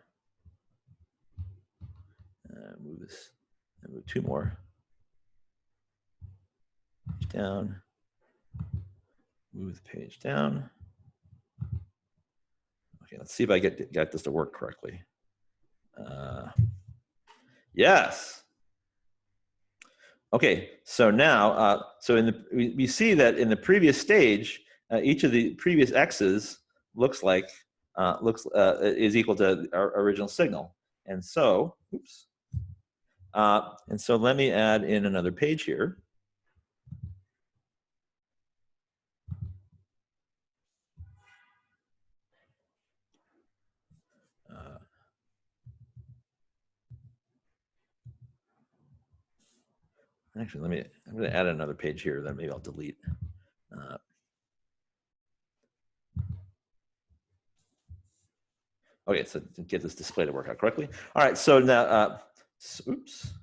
Move this, and move 2 more. Page down. Move the page down. Okay, let's see if I get this to work correctly. Yes. Okay, so now, so we see that in the previous stage, each of the previous x's looks like is equal to our original signal, and so oops, and so let me add in another page here. Actually, I'm going to add another page here that maybe I'll delete. Okay, so to get this display to work out correctly. All right, so now, oops,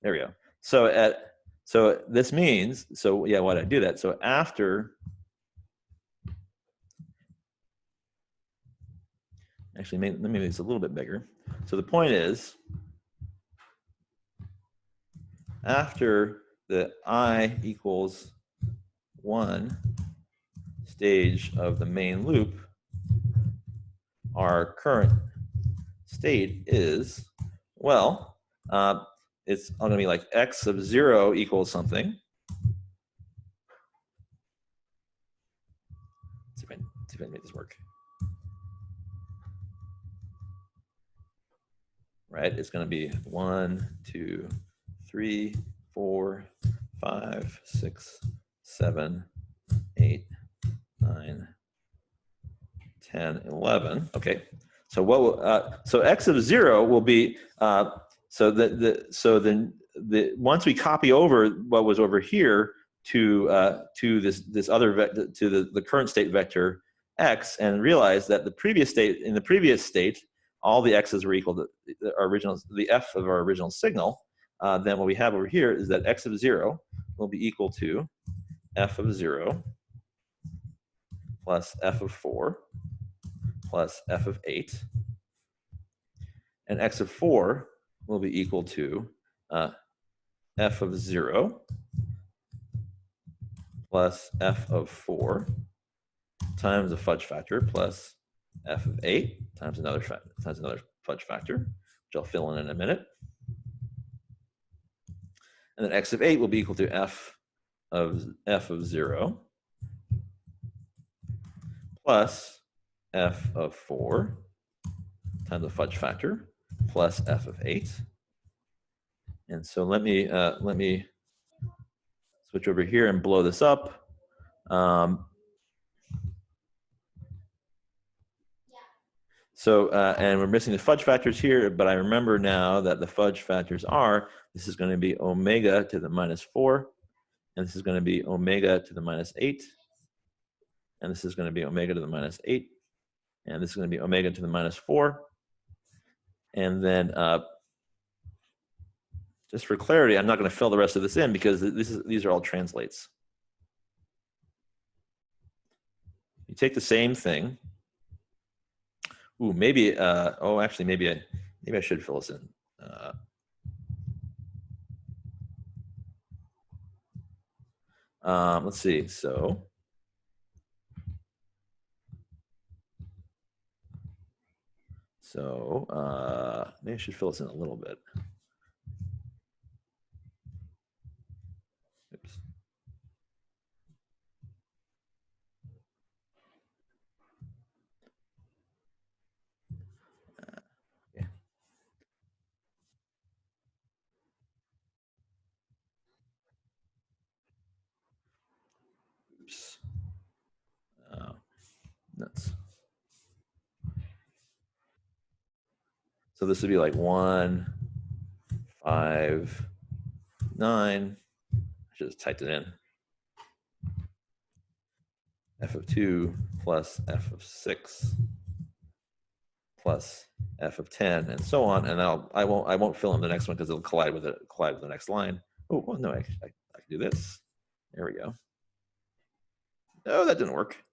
there we go. So this means, so yeah, why did I do that? So after, actually, let me make this a little bit bigger. So the point is, after the I equals 1 stage of the main loop, our current state is, well, it's going to be like x of 0 equals something. See if I can make this work. Right, it's going to be 1, 2, 3, 4, 5, 6, 7, 8, 9, 10, 11. Okay, so what will, so x of 0 will be once we copy over what was over here to this other vector, to the current state vector x, and realize that in the previous state all the x's were equal to our original, the f of our original signal, then what we have over here is that x of 0 will be equal to f of 0 plus f of 4 plus f of 8, and x of 4 will be equal to f of 0 plus f of 4 times a fudge factor plus f of 8 times another fudge factor, which I'll fill in a minute. And then x of 8 will be equal to f of 0 plus f of 4 times the fudge factor plus f of 8. And so let me switch over here and blow this up. And we're missing the fudge factors here, but I remember now that the fudge factors are, this is going to be omega to the minus 4, and this is going to be omega to the minus 8, and this is going to be omega to the minus 8, and this is going to be omega to the minus 4. And then just for clarity, I'm not going to fill the rest of this in because these are all translates. You take the same thing. Ooh, maybe, oh, actually, maybe I should fill this in. Let's see, so. Maybe I should fill this in a little bit. Oops. Yeah. Oops. Nuts. So this would be like 1, 5, 9. I should have typed it in. F of 2 plus f of 6 plus f of 10, and so on. And I won't fill in the next one because it'll collide with the next line. Oh, well, no, I can do this. There we go. Oh, that didn't work.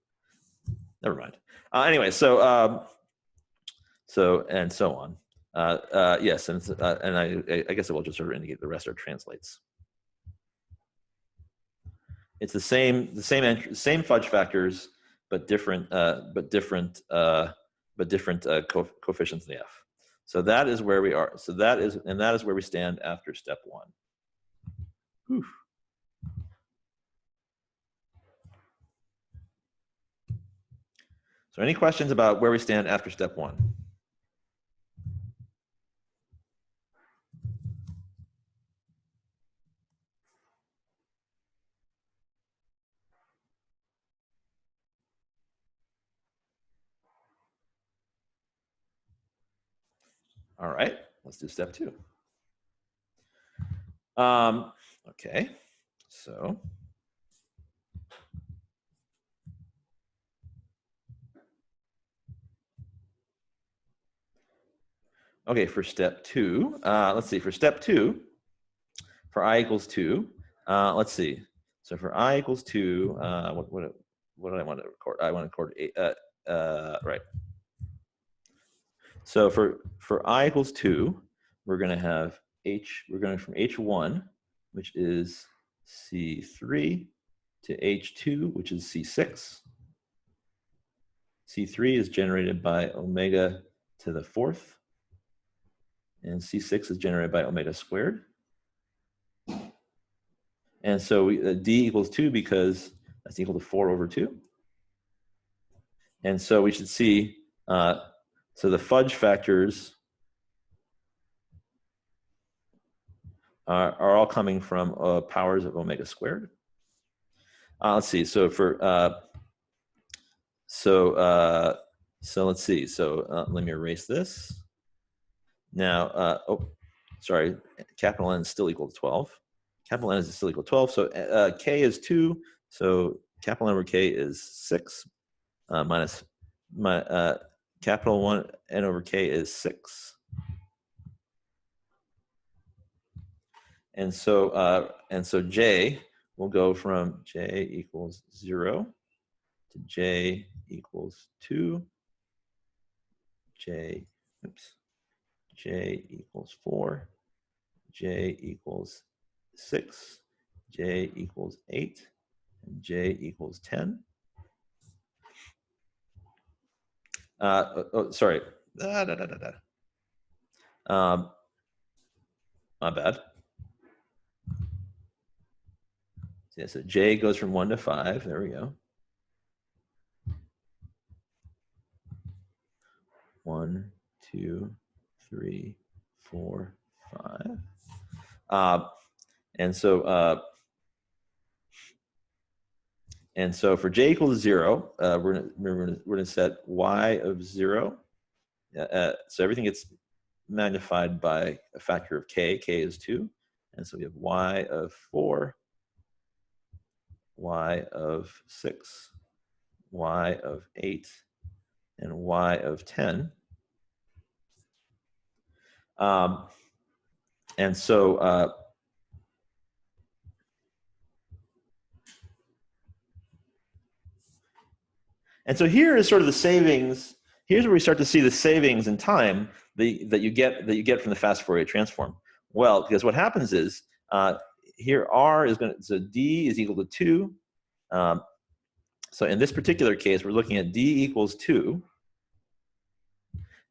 Never mind. Anyway, so and so on. Yes, and I guess it will just sort of indicate the rest are translates. It's the same fudge factors, but different coefficients in the f. So that is where we are. So that is where we stand after step 1. Whew. So any questions about where we stand after step 1? All right, let's do step 2. Okay, so okay, for step 2, let's see, for step 2, for I equals 2, let's see. So for I equals 2, what do I want to record? I want to record 8, right. So for I equals 2, we're going to have we're going from H1, which is C3, to H2, which is C6. C3 is generated by omega to the 4th, and C6 is generated by omega squared. And so D equals 2 because that's equal to 4 over 2. And so we should see, so the fudge factors are all coming from powers of omega squared. Let's see. So so let's see. So let me erase this. Now, sorry, capital N is still equal to 12. Capital N is still equal to 12. So K is 2. So capital N over K is 6 minus my capital N over K is 6. And so J will go from J equals 0 to J equals 2, J equals 4, J equals 6, J equals 8, and J equals 10. Sorry. My bad. Yeah, so J goes from 1 to 5. There we go. 1, 2, 3, 4, 5. And so for J equals 0, we're gonna set Y of 0. So everything gets magnified by a factor of K. K is 2. And so we have Y of 4, Y of 6, Y of 8, and Y of 10. And so here is sort of the savings. Here's where we start to see the savings in time that you get from the fast Fourier transform. Well, because what happens is here R is going to, so D is equal to 2. So in this particular case, we're looking at D equals 2,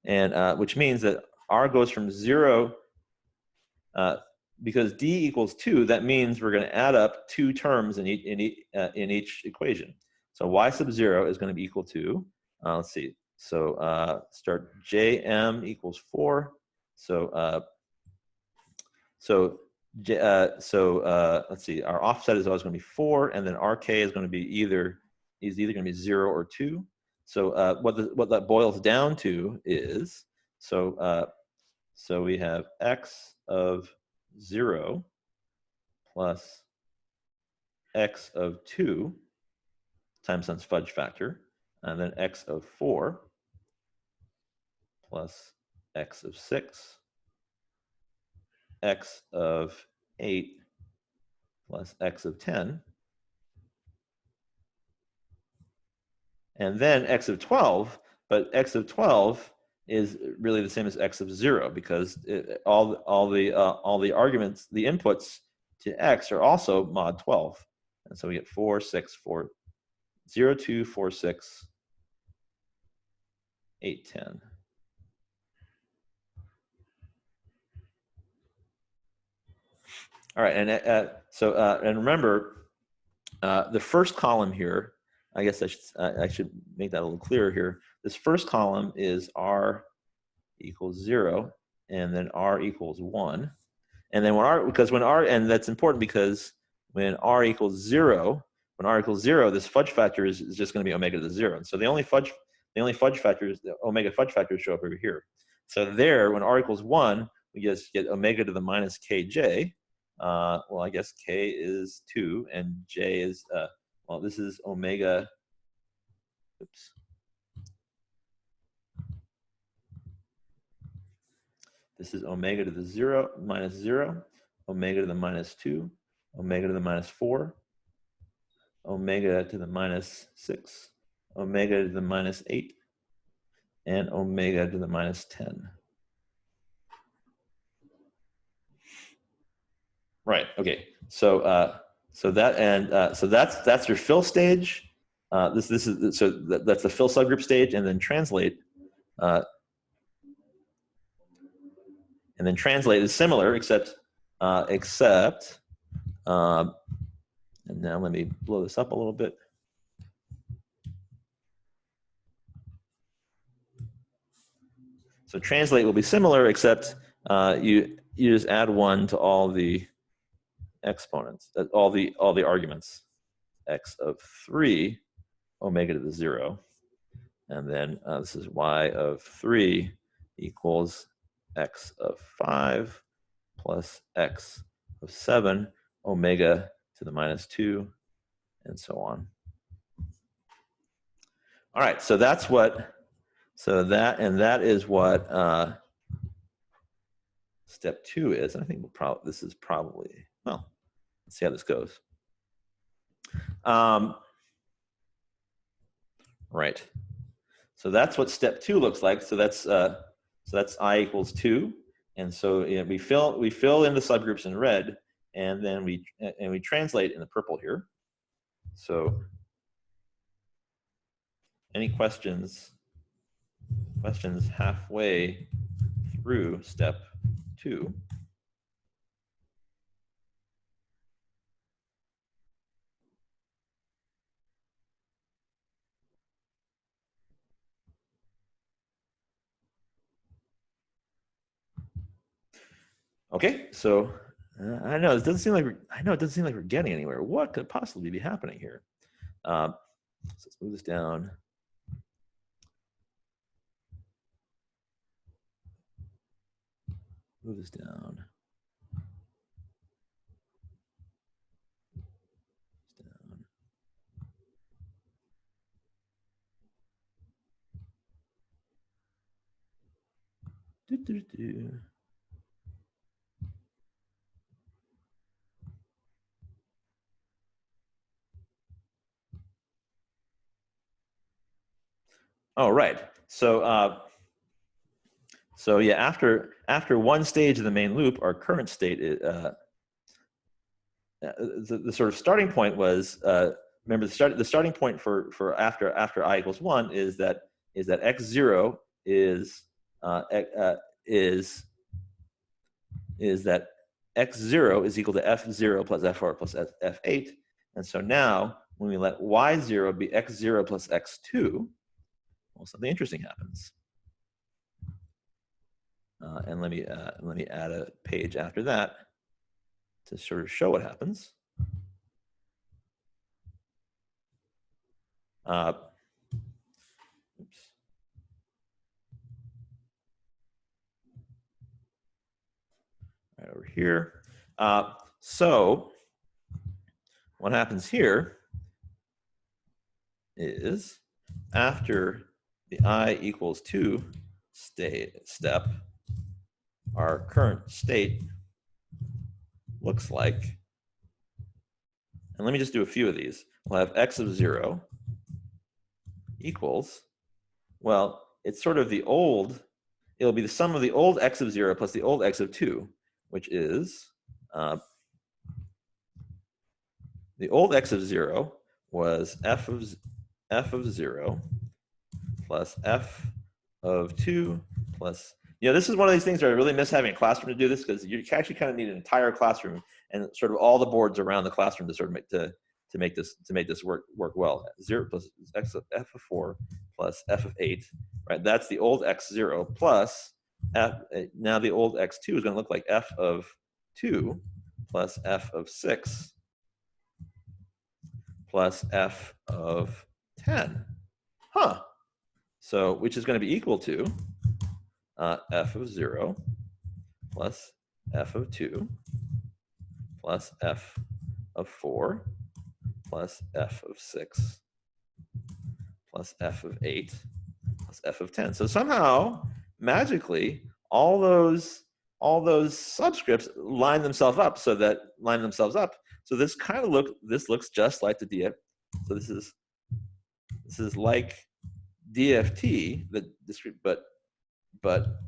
and which means that R goes from 0. Because D equals 2, that means we're going to add up 2 terms in each equation. So Y sub 0 is going to be equal to, let's see, so start JM equals 4. So let's see, our offset is always going to be 4, and then RK is going to be either going to be 0 or 2. So what that boils down to is, so we have X of 0 plus X of 2 times some fudge factor, and then X of 4 plus X of 6, X of 8 plus X of 10, and then X of 12, but X of 12 is really the same as X of 0 because all the arguments, the inputs to X are also mod 12. And so we get 4, 6, 4, 0, 2, 4, 6, 8, 10. All right, and and remember, the first column here, I guess I should make that a little clearer here. This first column is r equals 0, and then r equals 1. And then and that's important because when r equals 0, this fudge factor is just going to be omega to the 0. And so the only fudge factors, the omega fudge factors show up over here. So there, when r equals 1, we just get omega to the minus kj. Well, I guess k is 2, and j is, well, this is omega, oops. This is omega to the 0, minus 0, omega to the minus 2, omega to the minus 4, omega to the minus 6, omega to the minus 8, and omega to the minus 10. Right. Okay. So that's your fill stage. That's the fill subgroup stage, and then translate. Is similar, except and now let me blow this up a little bit. So translate will be similar, except you just add 1 to all the exponents, all the arguments, x of 3, omega to the 0, and then this is y of 3 equals x of 5 plus x of 7, omega to the minus 2, and so on. All right, so that is what step 2 is. And I think this is probably, well, let's see how this goes. Right. So that's what step 2 looks like. So that's I equals 2, and so we fill in the subgroups in red, and then we translate in the purple here. So any questions halfway through step 2? Okay, so I know it doesn't seem like we're getting anywhere. What could possibly be happening here? So let's move this down. Move this down. Oh, right. So yeah, after one stage of the main loop, our current state is the sort of starting point was, remember the starting point for after I equals 1 is that x0 is that x0 is equal to f0 plus f4 plus f8. And so now when we let y0 be x0 plus x2, well, something interesting happens. And let me add a page after that to sort of show what happens. Oops. Right over here. So what happens here is after the I equals 2 step, our current state looks like, and let me just do a few of these. We'll have x of 0 equals, well, it's sort of it'll be the sum of the old x of 0 plus the old x of 2, which is, the old x of 0 was f of 0 plus f of 2 plus You know, this is one of these things where I really miss having a classroom to do this, because you actually kind of need an entire classroom and sort of all the boards around the classroom to sort of make this work well. 0 plus x of f of 4 plus f of 8, right? That's the old x0 plus f. Now the old x2 is going to look like f of 2 plus f of 6 plus f of 10. Huh. So, which is going to be equal to f of 0 plus f of 2 plus f of 4 plus f of 6 plus f of 8 plus f of 10. So somehow, magically, all those subscripts line themselves up so this kind of looks just like the DF. So this is like DFT, the discrete, but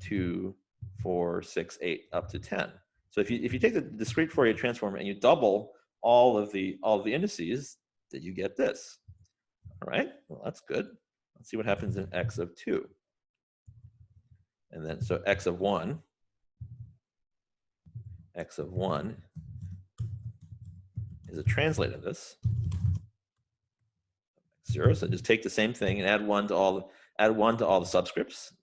2, 4, 6, 8 up to 10. So if you take the discrete Fourier transform and you double all of the indices, then you get this. All right, well, that's good. Let's see what happens in x of 2. And then, so x of 1 is a translate of this. 0, so just take the same thing and add 1 to all the subscripts.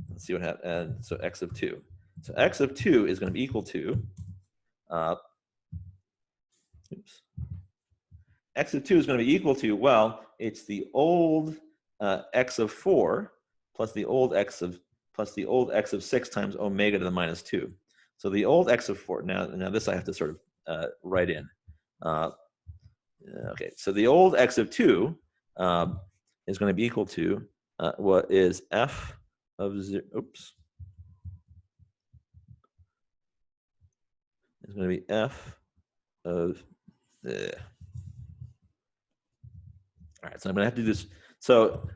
Let's see what happens. And so x of 2. So x of 2 is going to be equal to, x of 2 is going to be equal to, well, it's the old x of 4 plus the old x of 6 times omega to the minus 2. So the old x of 4, now this I have to sort of write in. Okay, so the old x of 2 is going to be equal to what is f of 0, is going to be f of, all right, so I'm going to have to do this. So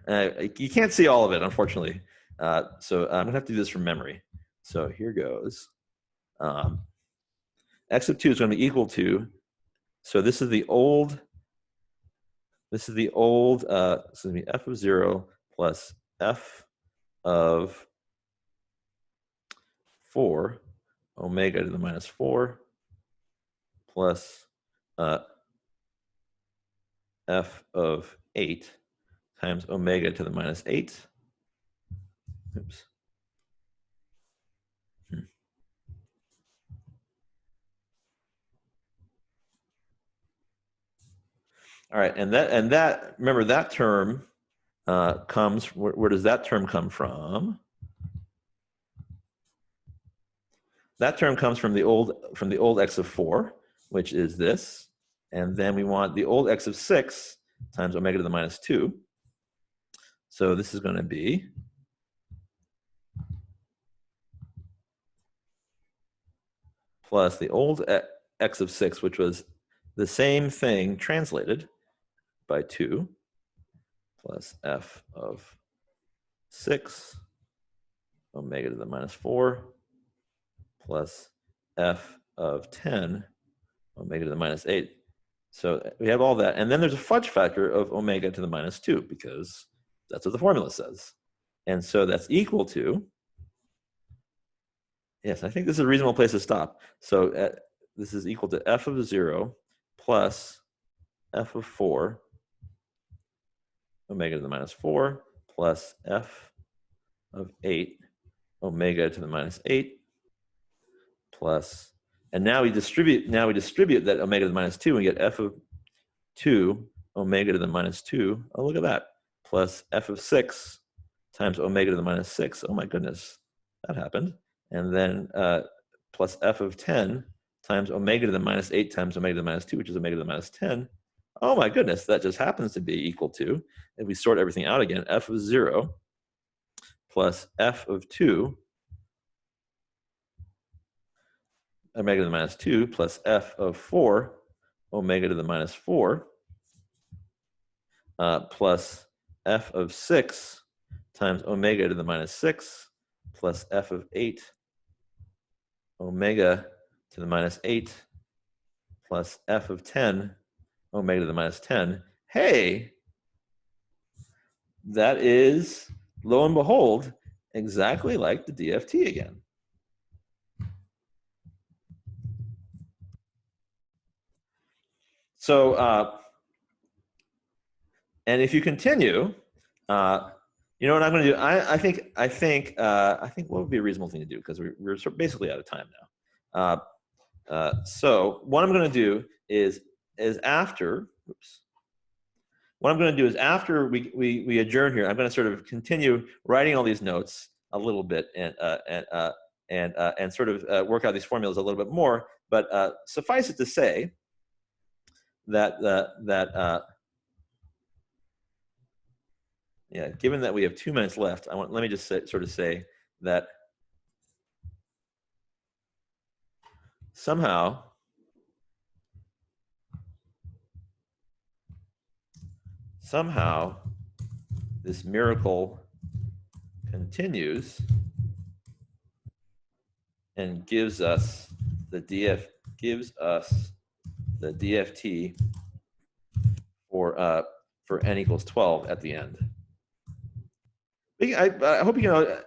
you can't see all of it, unfortunately. So I'm going to have to do this from memory. So here goes. X of 2 is going to be equal to, so this is the old, excuse me, f of 0 plus f of 4 omega to the minus 4 plus f of 8 times omega to the minus 8. Oops. All right, and that remember that term comes, where does that term come from? That term comes from the old x of 4, which is this, and then we want the old x of 6 times omega to the minus 2. So this is going to be plus the old x of 6, which was the same thing translated, by 2 plus f of 6 omega to the minus 4 plus f of 10 omega to the minus 8. So we have all that. And then there's a fudge factor of omega to the minus 2, because that's what the formula says. And so that's equal to, yes, I think this is a reasonable place to stop. So this is equal to f of 0 plus f of 4 omega to the minus 4 plus f of 8 omega to the minus 8 plus, and now we distribute that omega to the minus 2 and get f of 2 omega to the minus 2. Oh, look at that. Plus f of 6 times omega to the minus 6. Oh my goodness, that happened. And then plus f of 10 times omega to the minus 8 times omega to the minus 2, which is omega to the minus 10. Oh my goodness, that just happens to be equal to, if we sort everything out again, f of 0 plus f of 2 omega to the minus 2 plus f of 4 omega to the minus 4 plus f of 6 times omega to the minus 6 plus f of 8 omega to the minus 8 plus f of 10 omega to the minus 10. Hey, that is, lo and behold, exactly like the DFT again. So, and if you continue, you know what I'm going to do? I think what would be a reasonable thing to do, because we're sort of basically out of time now. So what I'm going to do is after, oops. What I'm going to do is after we adjourn here, I'm going to sort of continue writing all these notes a little bit and sort of work out these formulas a little bit more. But suffice it to say that yeah, given that we have 2 minutes left, let me just sort of say that somehow this miracle continues and gives us the DFT for n equals 12 at the end. I hope you know.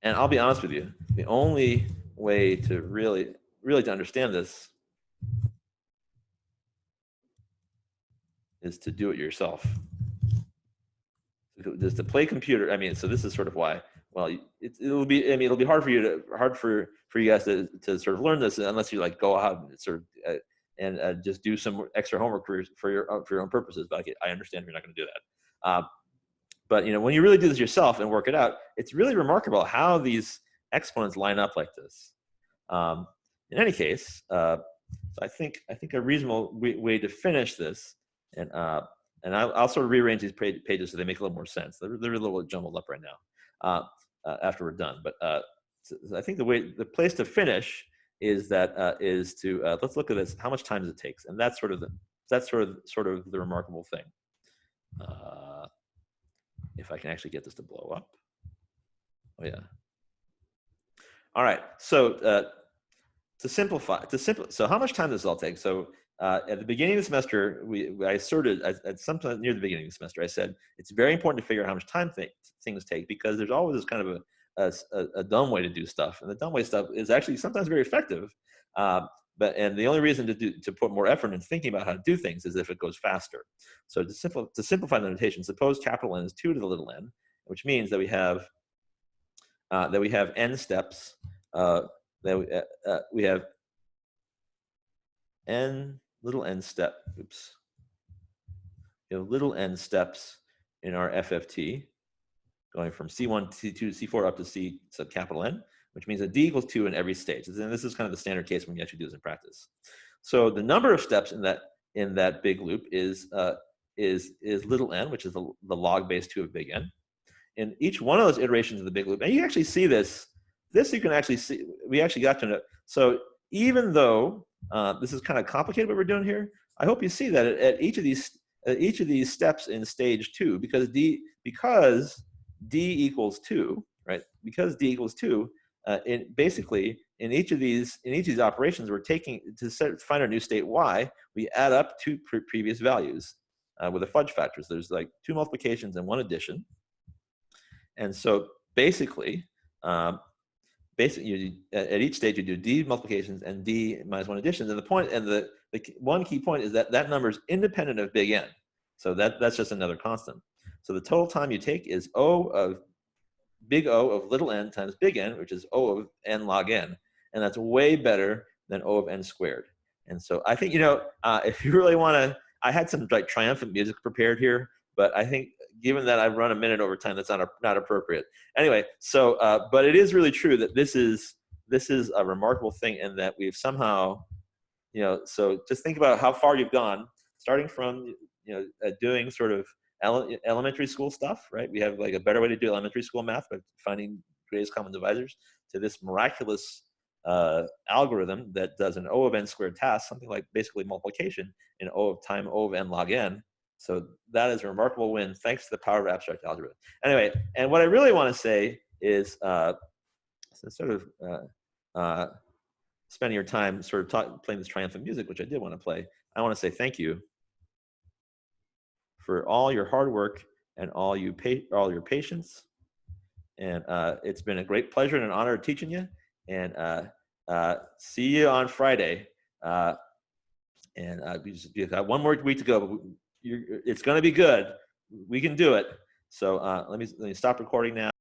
And I'll be honest with you, the only way to really to understand this is to do it yourself. Just to play computer. I mean, so this is sort of why. Well, it'll be. I mean, it'll be hard for you guys to sort of learn this unless you like go out and sort of and just do some extra homework for your own purposes. But I understand you're not going to do that. But you know, when you really do this yourself and work it out, it's really remarkable how these exponents line up like this. In any case, so I think a reasonable way to finish this, and I'll sort of rearrange these pages so they make a little more sense. They're a little jumbled up right now after we're done. But so I think the place to finish is that let's look at this. How much time does it take? And that's sort of the remarkable thing. If I can actually get this to blow up. Oh yeah. All right. So so how much time does this all take? So at the beginning of the semester, I asserted at sometime near the beginning of the semester, I said it's very important to figure out how much time things take, because there's always this kind of a dumb way to do stuff, and the dumb way stuff is actually sometimes very effective. And the only reason to put more effort into thinking about how to do things is if it goes faster. So to simplify the notation, suppose capital N is 2 to the little n, which means that we have n steps. We have little n steps in our FFT, going from C1, C2, C4 up to C sub capital N, which means that D equals 2 in every stage. And this is kind of the standard case when you actually do this in practice. So the number of steps in that big loop is little n, which is the log base 2 of big N. In each one of those iterations of the big loop, and you actually see this you can actually see, we actually got to know. So even though this is kind of complicated what we're doing here, I hope you see that at each of these steps in stage 2, because D equals 2, right? Because D equals 2, basically in each of these operations, we're taking to find our new state y, we add up 2 previous values with a fudge factor. So there's like 2 multiplications and 1 addition. And so basically, at each stage you do D multiplications and D minus 1 additions. And the one key point is that number is independent of big N. So that's just another constant. So the total time you take is big O of little n times big N, which is O of n log n. And that's way better than O of n squared. And so I think, if you really want to, I had some like triumphant music prepared here, but I think given that I've run a minute over time, that's not appropriate. Anyway, so but it is really true that this is a remarkable thing, and that we've somehow, so just think about how far you've gone, starting from doing sort of elementary school stuff, right? We have like a better way to do elementary school math by finding greatest common divisors, to this miraculous algorithm that does an O of n squared task, something like basically multiplication in O of n log n. So that is a remarkable win, thanks to the power of abstract algebra. Anyway, and what I really want to say is, spending your time sort of playing this triumphant music, which I did want to play, I want to say thank you for all your hard work and all your patience. And it's been a great pleasure and an honor teaching you. And see you on Friday. You got one more week to go, but it's going to be good. We can do it. So let me stop recording now.